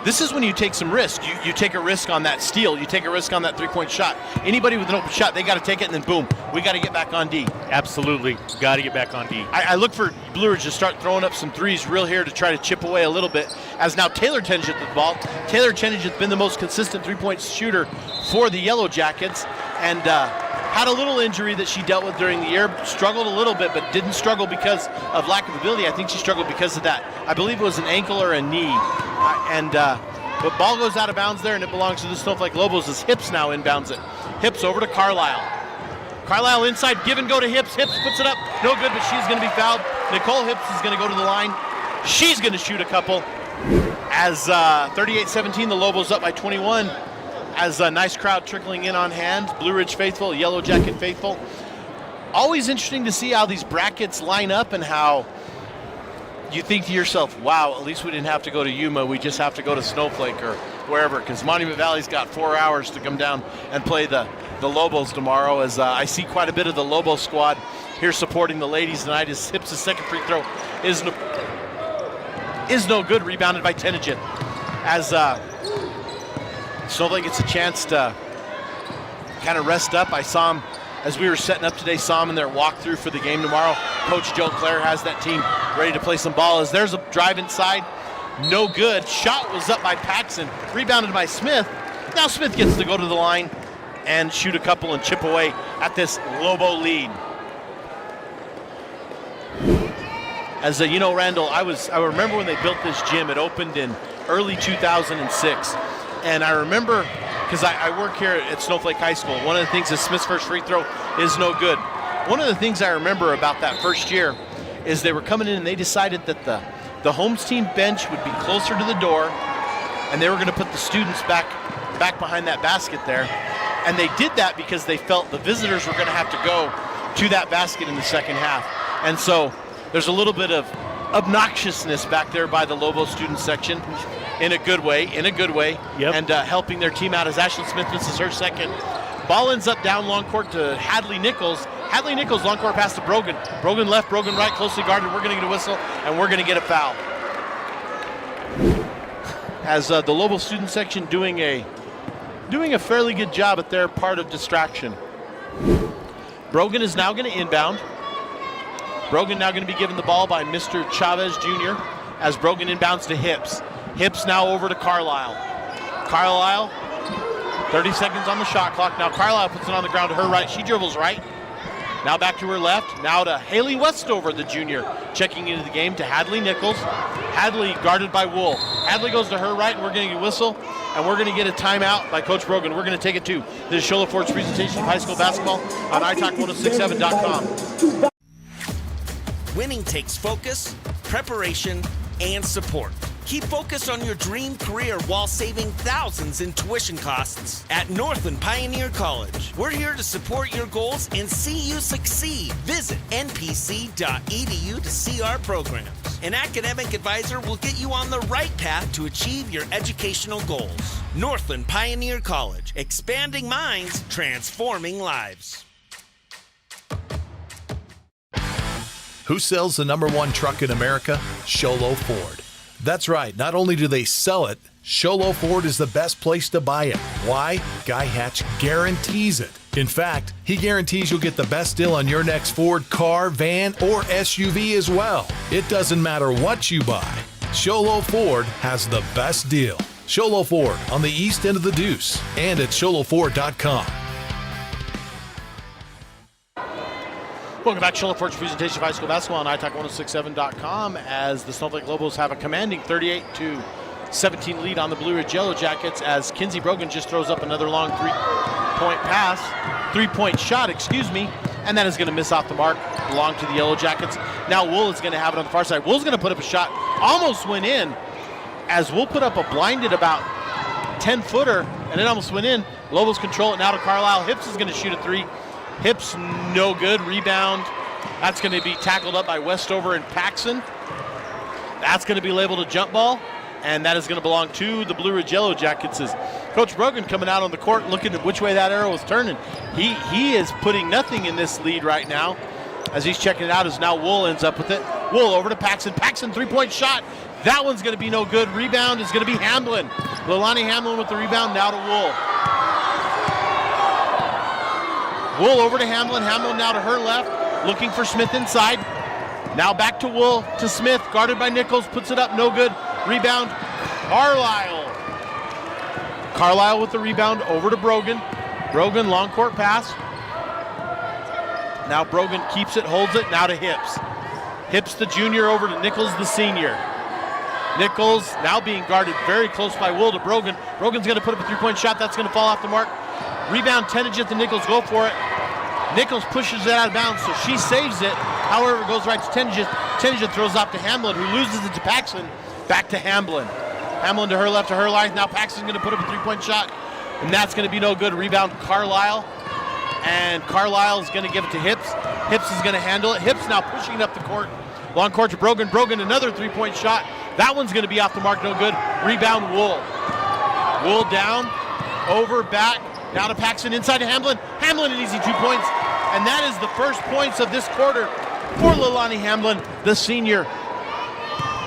B: This is when you take some risk. You take a risk on that steal. You take a risk on that three-point shot. Anybody with an open shot, they got to take it, and then boom, we got to get back on D.
C: Absolutely, got to get back on D.
B: I look for Blue Ridge to start throwing up some threes real here to try to chip away a little bit. As now Taylor Tenich at the ball. Taylor Tenich has been the most consistent three-point shooter for the Yellow Jackets, and had a little injury that she dealt with during the year. Struggled a little bit, but didn't struggle because of lack of ability. I think she struggled because of that. I believe it was an ankle or a knee. But ball goes out of bounds there, and it belongs to the Snowflake Lobos as Hips now inbounds it. Hips over to Carlisle. Carlisle inside, give and go to Hips. Hips puts it up, no good, but she's going to be fouled. Nicole Hips is going to go to the line. She's going to shoot a couple. As 38-17, the Lobos up by 21. As a nice crowd trickling in on hand. Blue Ridge faithful, Yellow Jacket faithful. Always interesting to see how these brackets line up and how you think to yourself, wow, at least we didn't have to go to Yuma. We just have to go to Snowflake or wherever, because Monument Valley's got 4 hours to come down and play the Lobos tomorrow. As I see quite a bit of the Lobo squad here supporting the ladies tonight. As Hips' second free throw is no good, rebounded by Tenich. As Snowflake gets a chance to kind of rest up. I saw him as we were setting up today, saw him in their walkthrough for the game tomorrow. Coach Joe Clare has that team ready to play some ball. As there's a drive inside, no good. Shot was up by Paxson, rebounded by Smith. Now Smith gets to go to the line and shoot a couple and chip away at this Lobo lead. As Randall, I remember when they built this gym. It opened in early 2006. And I remember, because I work here at Snowflake High School, one of the things is Smith's first free throw is no good. One of the things I remember about that first year is they were coming in and they decided that the homes team bench would be closer to the door, and they were going to put the students back behind that basket there. And they did that because they felt the visitors were going to have to go to that basket in the second half. And so there's a little bit of obnoxiousness back there by the Lobo student section. In a good way,
C: Yep.
B: And helping their team out as Ashley Smith misses her second. Ball ends up down long court to Hadley Nichols. Hadley Nichols, long court pass to Brogan. Brogan left, Brogan right, closely guarded. We're going to get a whistle, and we're going to get a foul. As the Lobo student section doing a fairly good job at their part of distraction. Brogan is now going to inbound. Brogan now going to be given the ball by Mr. Chavez Jr. as Brogan inbounds to Hips. Hips now over to Carlisle. Carlisle, 30 seconds on the shot clock. Now Carlisle puts it on the ground to her right. She dribbles right. Now back to her left. Now to Haley Westover, the junior, checking into the game to Hadley Nichols. Hadley guarded by Wool. Hadley goes to her right, and we're going to get a whistle, and we're going to get a timeout by Coach Brogan. We're going to take it to this is Shola Ford's presentation of high school basketball on iTalk1067.com.
I: Winning takes focus, preparation, and support. Keep focused on your dream career while saving thousands in tuition costs at Northland Pioneer College. We're here to support your goals and see you succeed. Visit npc.edu to see our programs. An academic advisor will get you on the right path to achieve your educational goals. Northland Pioneer College, expanding minds, transforming lives.
D: Who sells the #1 truck in America? Sholo Ford. That's right. Not only do they sell it, Sholo Ford is the best place to buy it. Why? Guy Hatch guarantees it. In fact, he guarantees you'll get the best deal on your next Ford car, van, or SUV as well. It doesn't matter what you buy. Sholo Ford has the best deal. Sholo Ford on the east end of the Deuce and at sholoford.com.
B: Welcome back to Show Forge presentation of high school basketball on italk1067.com as the Snowflake Lobos have a commanding 38-17 lead on the Blue Ridge Yellow Jackets as Kinsey Brogan just throws up another long three-point shot, and that is going to miss off the mark, belong to the Yellow Jackets. Now Wool is going to have it on the far side. Wool's going to put up a shot, almost went in, as Wool put up a blinded about 10-footer, and it almost went in. Lobos control it now to Carlisle. Hips is going to shoot a three. Hips, no good. Rebound. That's going to be tackled up by Westover and Paxson. That's going to be labeled a jump ball, and that is going to belong to the Blue Ridge Yellow Jackets. As Coach Brogan coming out on the court looking at which way that arrow is turning. He is putting nothing in this lead right now. As he's checking it out, as now Wool ends up with it. Wool over to Paxson. Paxson, three-point shot. That one's going to be no good. Rebound is going to be Hamblin. Lilani Hamblin with the rebound, now to Wool. Wool over to Hamblin. Hamblin now to her left, looking for Smith inside. Now back to Wool, to Smith, guarded by Nichols, puts it up, no good. Rebound, Carlisle. Carlisle with the rebound, over to Brogan. Brogan, long court pass. Now Brogan keeps it, holds it, now to Hips. Hips the junior over to Nichols the senior. Nichols now being guarded very close by Wool to Brogan. Brogan's going to put up a three-point shot, that's going to fall off the mark. Rebound, Tenagith and Nichols go for it. Nichols pushes it out of bounds, so she saves it. However, it goes right to Tenagith. Tenagith throws off to Hamblin, who loses it to Paxson. Back to Hamblin. Hamblin to her left, to her line. Now Paxson's going to put up a three-point shot, and that's going to be no good. Rebound, Carlisle. And Carlisle is going to give it to Hips. Hips is going to handle it. Hips now pushing it up the court. Long court to Brogan. Brogan, another three-point shot. That one's going to be off the mark, no good. Rebound, Wool. Wool down, over, back. Now to Paxson, inside to Hamblin. Hamblin an easy 2 points. And that is the first points of this quarter for Lilani Hamblin, the senior.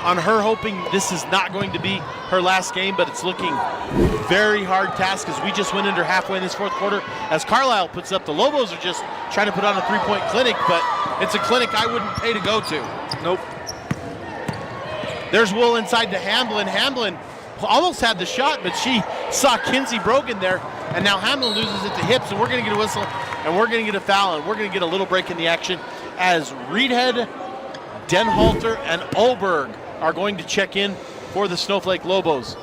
B: On her hoping this is not going to be her last game, but it's looking very hard task as we just went under halfway in this fourth quarter. As Carlisle puts up, the Lobos are just trying to put on a three-point clinic, but it's a clinic I wouldn't pay to go to.
C: Nope.
B: There's Wool inside to Hamblin. Hamblin almost had the shot, but she saw Kinsey Brogan there, and now Hamblin loses it to Hips, and we're going to get a whistle, and we're going to get a foul, and we're going to get a little break in the action as Reedhead, Denhalter, and Olberg are going to check in for the Snowflake Lobos.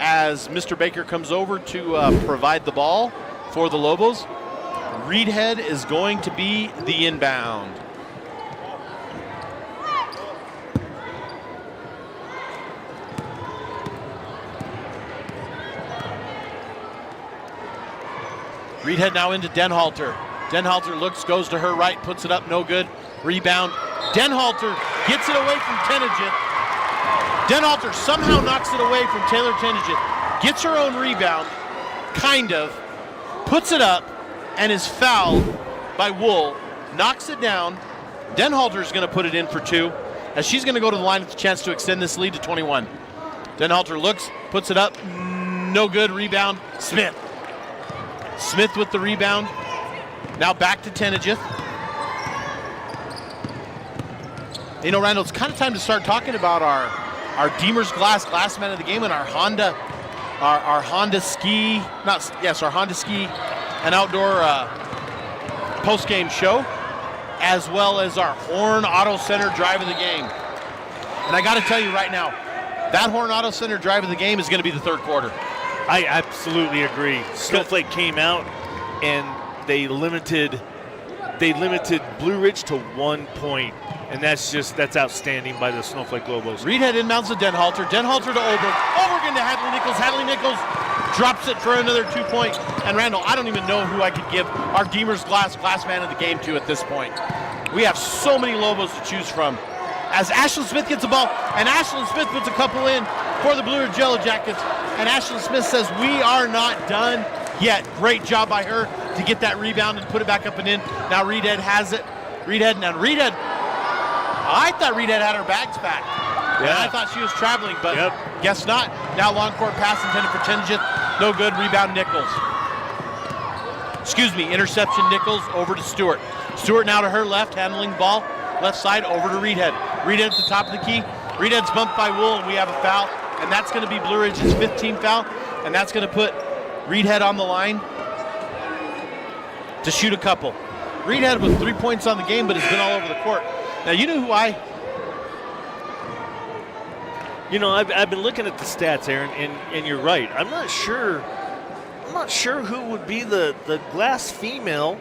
B: As Mr. Baker comes over to provide the ball for the Lobos, Reedhead is going to be the inbound. Reedhead now into Denhalter. Denhalter looks, goes to her right, puts it up, no good. Rebound. Denhalter gets it away from Tenagith. Denhalter somehow knocks it away from Taylor Tenagith. Gets her own rebound, kind of, puts it up, and is fouled by Wool. Knocks it down. Denhalter is going to put it in for two, as she's going to go to the line with a chance to extend this lead to 21. Denhalter looks, puts it up, no good. Rebound, Smith. Smith with the rebound. Now back to Tenagith. You know, Randall, it's kind of time to start talking about our Deemer's Glass Man of the Game and our Honda Ski, our Honda Ski and Outdoor post-game show, as well as our Horn Auto Center Drive of the Game. And I got to tell you right now, that Horn Auto Center Drive of the Game is going to be the third quarter.
C: I absolutely agree. Snowflake came out and they limited Blue Ridge to 1 point, and that's outstanding by the Snowflake Lobos.
B: Reedhead inbounds to Denhalter. Denhalter to Olberg. Olberg into Hadley Nichols. Hadley Nichols drops it for another 2 point. And Randall, I don't even know who I could give our Deemer's Glass Man of the Game to at this point. We have so many Lobos to choose from. As Ashlyn Smith gets the ball, and Ashlyn Smith puts a couple in for the Blue Ridge Yellow Jackets. And Ashlyn Smith says, we are not done yet. Great job by her to get that rebound and put it back up and in. Now Reedhead has it. Reedhead, I thought Reedhead had her bags packed. Yeah. I thought she was traveling, but guess not. Now long court pass intended for Tenagith. No good. Rebound Nichols. Interception Nichols over to Stewart. Stewart now to her left, handling ball. Left side over to Reedhead. Reedhead at the top of the key. Reedhead's bumped by Wool, and we have a foul. And that's going to be Blue Ridge's 15th foul. And that's going to put Reedhead on the line to shoot a couple. Reedhead with 3 points on the game, but has been all over the court. Now, you know who
C: I've been looking at the stats, Aaron, and you're right. I'm not sure who would be the glass female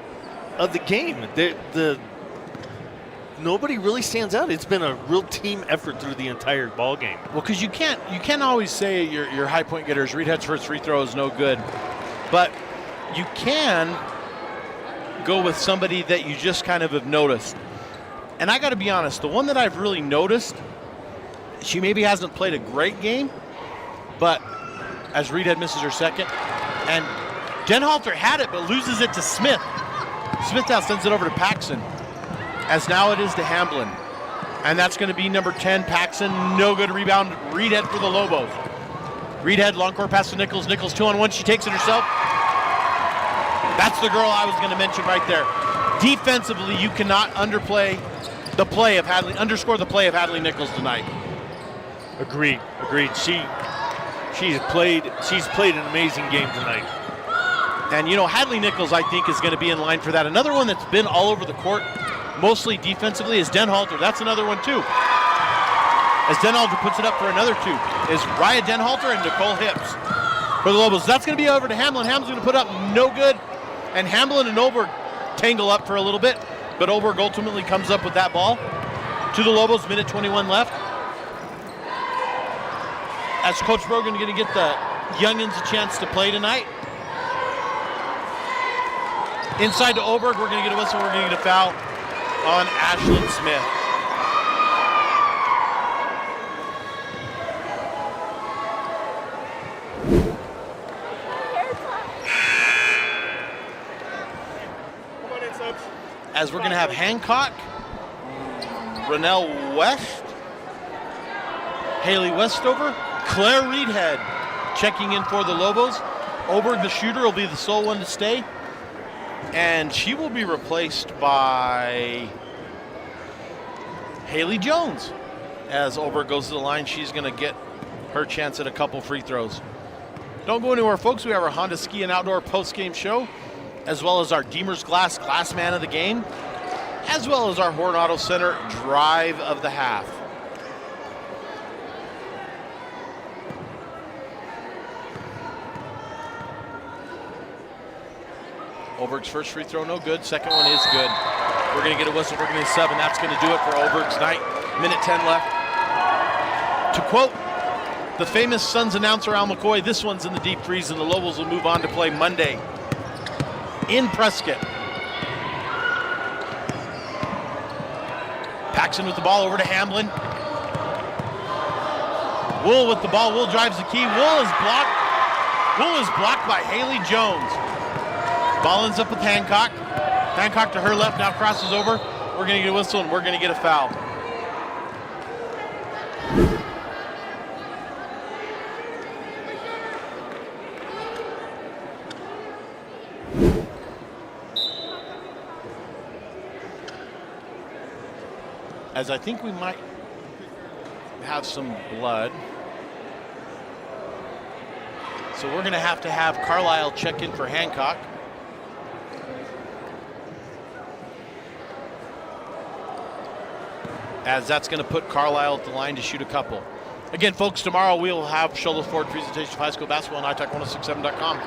C: of the game. Nobody really stands out. It's been a real team effort through the entire ball game.
B: Well, because you can't always say your high point getters. Reedhead's first free throw is no good, but you can go with somebody that you just kind of have noticed. And I got to be honest, the one that I've really noticed, she maybe hasn't played a great game, but as Reedhead misses her second, and Denhalter had it but loses it to Smith. Smith now sends it over to Paxson, as now it is to Hamblin. And that's going to be number 10, Paxson. No good rebound. Reedhead for the Lobos. Reedhead, long court pass to Nichols. Nichols 2-on-1. She takes it herself. That's the girl I was going to mention right there. Defensively, you cannot underscore the play of Hadley Nichols tonight.
C: Agreed. She's played an amazing game tonight.
B: And Hadley Nichols, I think, is going to be in line for that. Another one that's been all over the court, mostly defensively, is Denhalter. That's another one too. As Denhalter puts it up for another two, is Raya Denhalter and Nicole Hips for the Lobos. That's going to be over to Hamlin. Hamlin's going to put up no good. And Hamlin and Oberg tangle up for a little bit, but Oberg ultimately comes up with that ball to the Lobos, minute 21 left. As Coach Brogan going to get the youngins a chance to play tonight. Inside to Oberg, we're going to get a whistle, we're going to get a foul on Ashlyn Smith. As we're going to have Hancock, Rennell West, Haley Westover, Claire Reedhead checking in for the Lobos. Oberg, the shooter, will be the sole one to stay. And she will be replaced by Haley Jones. As Oberg goes to the line, she's going to get her chance at a couple free throws. Don't go anywhere, folks. We have our Honda Ski and Outdoor post-game show, as well as our Deemer's Glass man of the game, as well as our Horn Auto Center drive of the half. Oberg's first free throw, no good. Second one is good. We're going to get a whistle. We're going to sub, and that's going to do it for Oberg's night. Minute 10 left. To quote the famous Suns announcer Al McCoy, this one's in the deep freeze, and the Lobos will move on to play Monday in Prescott. Paxson with the ball over to Hamlin. Wool with the ball. Wool drives the key. Wool is blocked by Haley Jones. Ball ends up with Hancock. Hancock to her left, now crosses over. We're going to get a whistle and we're going to get a foul. As I think we might have some blood. So we're going to have Carlisle check in for Hancock. As that's going to put Carlisle at the line to shoot a couple. Again, folks, tomorrow we'll have Shoulder Ford presentation of high school basketball on iTalk1067.com.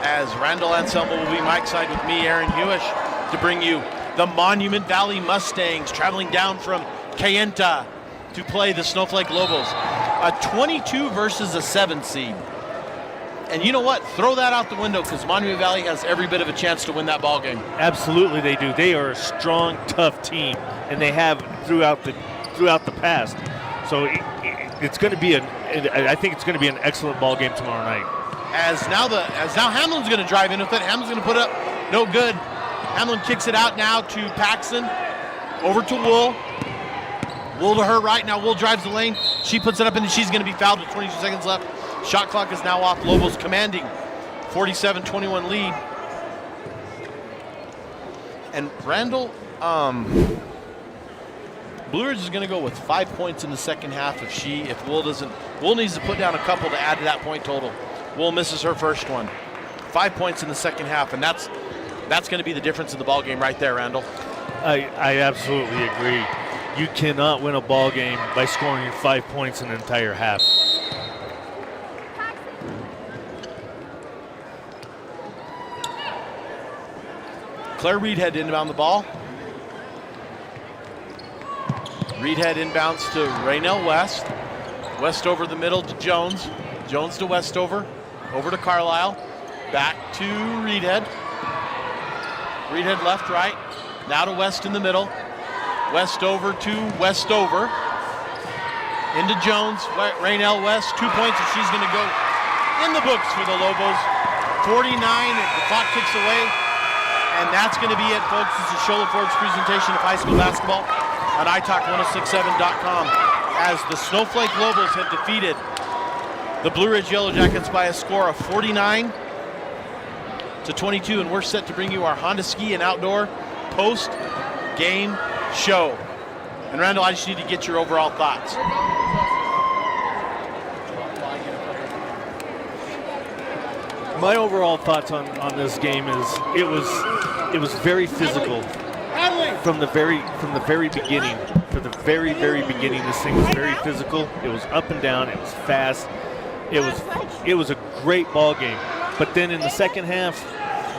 B: As Randall Anselmo will be Mike's side with me, Aaron Hewish, to bring you the Monument Valley Mustangs traveling down from Kayenta to play the Snowflake Lobos. A 22 versus a 7 seed. And you know what? Throw that out the window because Monument Valley has every bit of a chance to win that ball game.
C: Absolutely they do. They are a strong, tough team, and they have throughout the past. So it's going to be I think it's going to be an excellent ball game tomorrow night.
B: As now Hamlin's going to drive in with it. Hamlin's going to put up no good. Hamlin kicks it out now to Paxson. Over to Wool. Wool to her right. Now Wool drives the lane. She puts it up and she's going to be fouled with 22 seconds left. Shot clock is now off. Lobos commanding 47-21 lead. And Randall, Blue Ridge is going to go with 5 points in the second half if Wool doesn't. Wool needs to put down a couple to add to that point total. Wool misses her first one. 5 points in the second half, and that's That's going to be the difference in the ball game right there, Randall.
C: I absolutely agree. You cannot win a ball game by scoring 5 points in an entire half.
B: Claire Reedhead inbound the ball. Reedhead inbounds to Raynell West. West over the middle to Jones. Jones to Westover. Over to Carlisle. Back to Reedhead. Reedhead left, right. Now to West in the middle. West over to Westover. Into Jones. Raynell West, 2 points, and she's going to go in the books for the Lobos. 49, the clock ticks away. And that's going to be it, folks. This is Shola Ford's presentation of high school basketball on iTalk1067.com as the Snowflake Lobos have defeated the Blue Ridge Yellow Jackets by a score of 49-22, and we're set to bring you our Honda Ski and Outdoor post-game show. And Randall, I just need to get your overall thoughts.
C: My overall thoughts on this game is it was very physical from the very beginning. From the very beginning, this thing was very physical. It was up and down. It was fast. It was a great ball game. But then in the second half,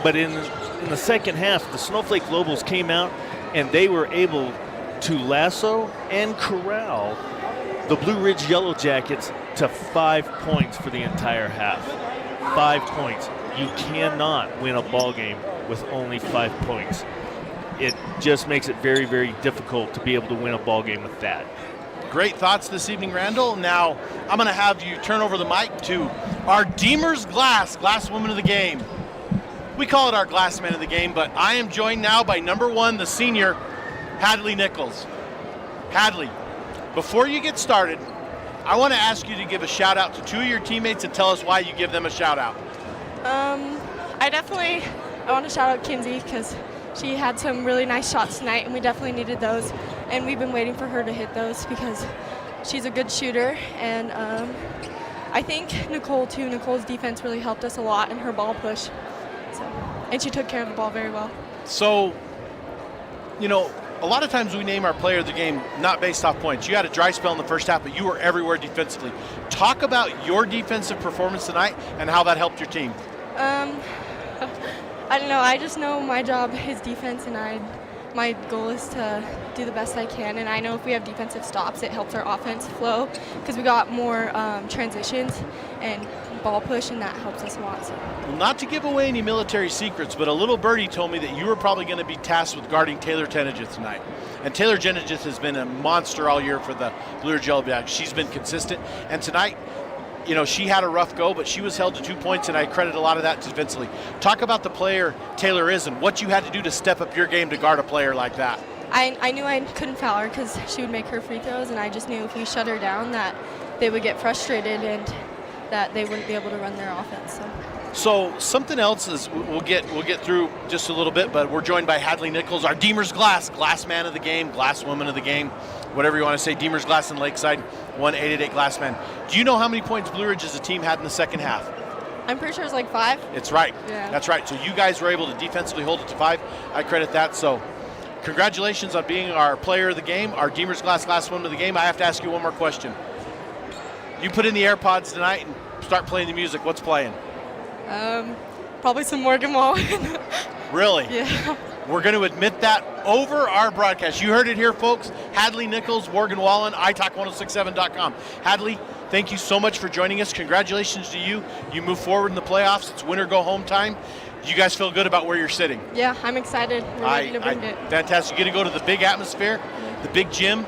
C: the Snowflake Lobos came out and they were able to lasso and corral the Blue Ridge Yellow Jackets to 5 points for the entire half. 5 points. You cannot win a ball game with only 5 points. It just makes it very, very difficult to be able to win a ball game with that.
B: Great thoughts this evening, Randall. Now, I'm going to have you turn over the mic to our Deemer's Glass woman of the game. We call it our glass man of the game, but I am joined now by number 1, the senior, Hadley Nichols. Hadley, before you get started, I want to ask you to give a shout out to 2 of your teammates and tell us why you give them a shout out.
K: I want to shout out Kinsey because she had some really nice shots tonight, and we definitely needed those. And we've been waiting for her to hit those because she's a good shooter. And I think Nicole, too. Nicole's defense really helped us a lot in her ball push. And she took care of the ball very well.
B: So, you know, a lot of times we name our player of the game not based off points. You had a dry spell in the first half, but you were everywhere defensively. Talk about your defensive performance tonight and how that helped your team.
K: I don't know. I just know my job is defense, and my goal is to do the best I can. And I know if we have defensive stops, it helps our offense flow because we got more transitions and ball push, and that helps us a lot. So.
B: Well, not to give away any military secrets, but a little birdie told me that you were probably going to be tasked with guarding Taylor Tenegith tonight. And Taylor Tenegith has been a monster all year for the Blue Ridge Yellow Jackets. She's been consistent. And tonight, you know, she had a rough go, but she was held to 2 points, and I credit a lot of that defensively. Talk about the player Taylor is and what you had to do to step up your game to guard a player like that.
K: I knew I couldn't foul her because she would make her free throws, and I just knew if we shut her down that they would get frustrated and that they wouldn't be able to run their offense.
B: So something else is we'll get through just a little bit, but we're joined by Hadley Nichols, our Deemer's Glass man of the game, glass woman of the game, whatever you want to say. Deemer's Glass in Lakeside, 1-888 Glassman. Do you know how many points Blue Ridge as a team had in the second half?
K: I'm pretty sure it's like 5.
B: It's right.
K: Yeah.
B: That's right. So you guys were able to defensively hold it to 5. I credit that. So congratulations on being our player of the game, our Deemer's Glass woman of the game. I have to ask you one more question. You put in the AirPods tonight and start playing the music. What's playing?
K: Probably some Morgan Wallen.
B: Really?
K: Yeah.
B: We're going to admit that over our broadcast. You heard it here, folks. Hadley Nichols, Morgan Wallen, iTalk1067.com. Hadley, thank you so much for joining us. Congratulations to you. You move forward in the playoffs. It's win or go home time. You guys feel good about where you're sitting?
K: Yeah, I'm excited. We're ready to bring it.
B: Fantastic. You're going to go to the big atmosphere, the big gym.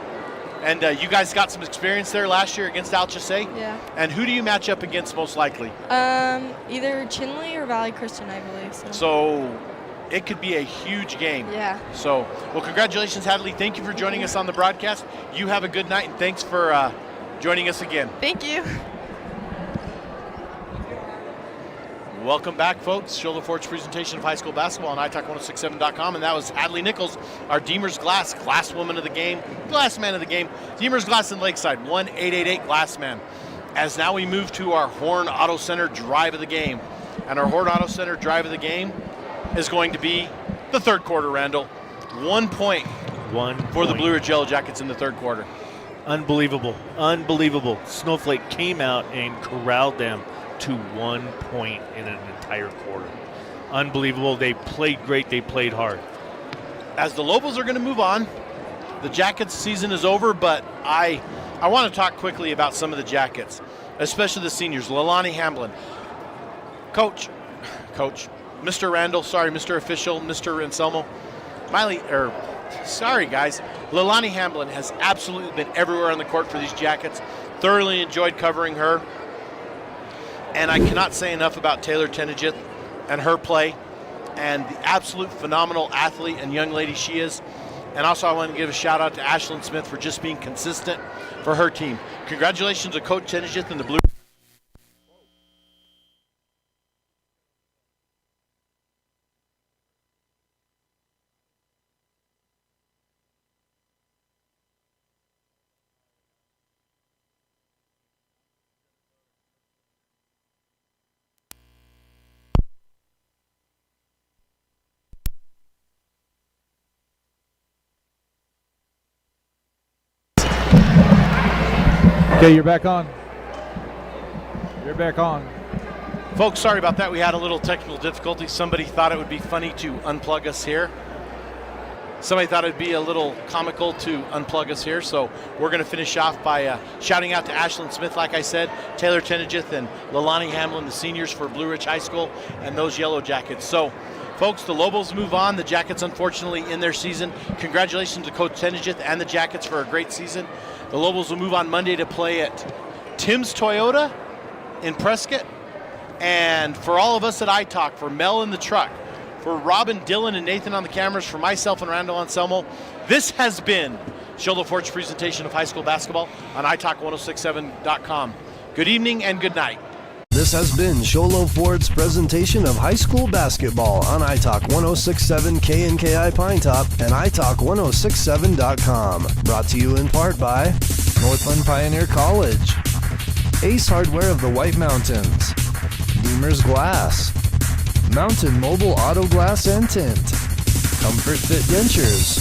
B: And you guys got some experience there last year against Alchese.
K: Yeah.
B: And who do you match up against most likely?
K: Either Chinley or Valley Christian, I believe.
B: So it could be a huge game.
K: Yeah.
B: So, well, congratulations, Hadley. Thank you for joining us on the broadcast. You have a good night, and thanks for joining us again.
K: Thank you.
B: Welcome back, folks. Shola Ford's presentation of high school basketball on iTalk1067.com, and that was Hadley Nichols, our Deemer's Glass woman of the game, glass man of the game. Deemer's Glass in Lakeside, 1-888 Glassman. As now we move to our Horn Auto Center drive of the game. And our Horn Auto Center drive of the game is going to be the third quarter, Randall. 1 point. For the Blue Ridge Yellow Jackets in the third quarter.
C: Unbelievable. Unbelievable. Snowflake came out and corralled them to 1 point in an entire quarter. Unbelievable. They played great. They played hard.
B: As the Lobos are going to move on, the Jackets season is over, but I want to talk quickly about some of the Jackets, especially the seniors. Leilani Hamblin. Coach, Mr. Randall, sorry, Mr. Official, Mr. Anselmo. Sorry, guys. Leilani Hamblin has absolutely been everywhere on the court for these Jackets. Thoroughly enjoyed covering her. And I cannot say enough about Taylor Tenejith and her play and the absolute phenomenal athlete and young lady she is. And also I want to give a shout out to Ashlyn Smith for just being consistent for her team. Congratulations to Coach Tenejith and the Blue.
L: Okay, you're back on. You're back on.
B: Folks, sorry about that. We had a little technical difficulty. Somebody thought it would be funny to unplug us here. Somebody thought it would be a little comical to unplug us here. So we're going to finish off by shouting out to Ashlyn Smith, like I said, Taylor Tenejith, and Leilani Hamblin, the seniors for Blue Ridge High School, and those Yellow Jackets. So, folks, the Lobos move on. The Jackets, unfortunately, in their season. Congratulations to Coach Tenejith and the Jackets for a great season. The Lobos will move on Monday to play at Tim's Toyota in Prescott. And for all of us at iTalk, for Mel in the truck, for Robin, Dylan, and Nathan on the cameras, for myself and Randall Anselmo, this has been Show La Forge's presentation of high school basketball on iTalk1067.com. Good evening and good night.
A: This has been Show La Forge's presentation of high school basketball on iTalk 1067 KNKI Pine Top and iTalk1067.com. Brought to you in part by Northland Pioneer College, Ace Hardware of the White Mountains, Beamer's Glass, Mountain Mobile Auto Glass and Tint, Comfort Fit Dentures,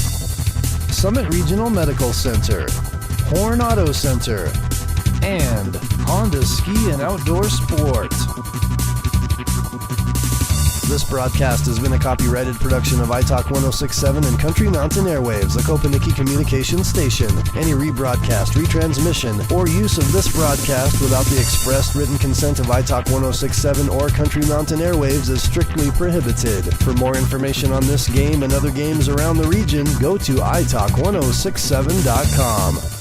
A: Summit Regional Medical Center, Horn Auto Center, and Honda Ski and Outdoor Sport. This broadcast has been a copyrighted production of iTalk 1067 and Country Mountain Airwaves, a Kopaniki communications station. Any rebroadcast, retransmission, or use of this broadcast without the expressed written consent of iTalk 1067 or Country Mountain Airwaves is strictly prohibited. For more information on this game and other games around the region, go to iTalk1067.com.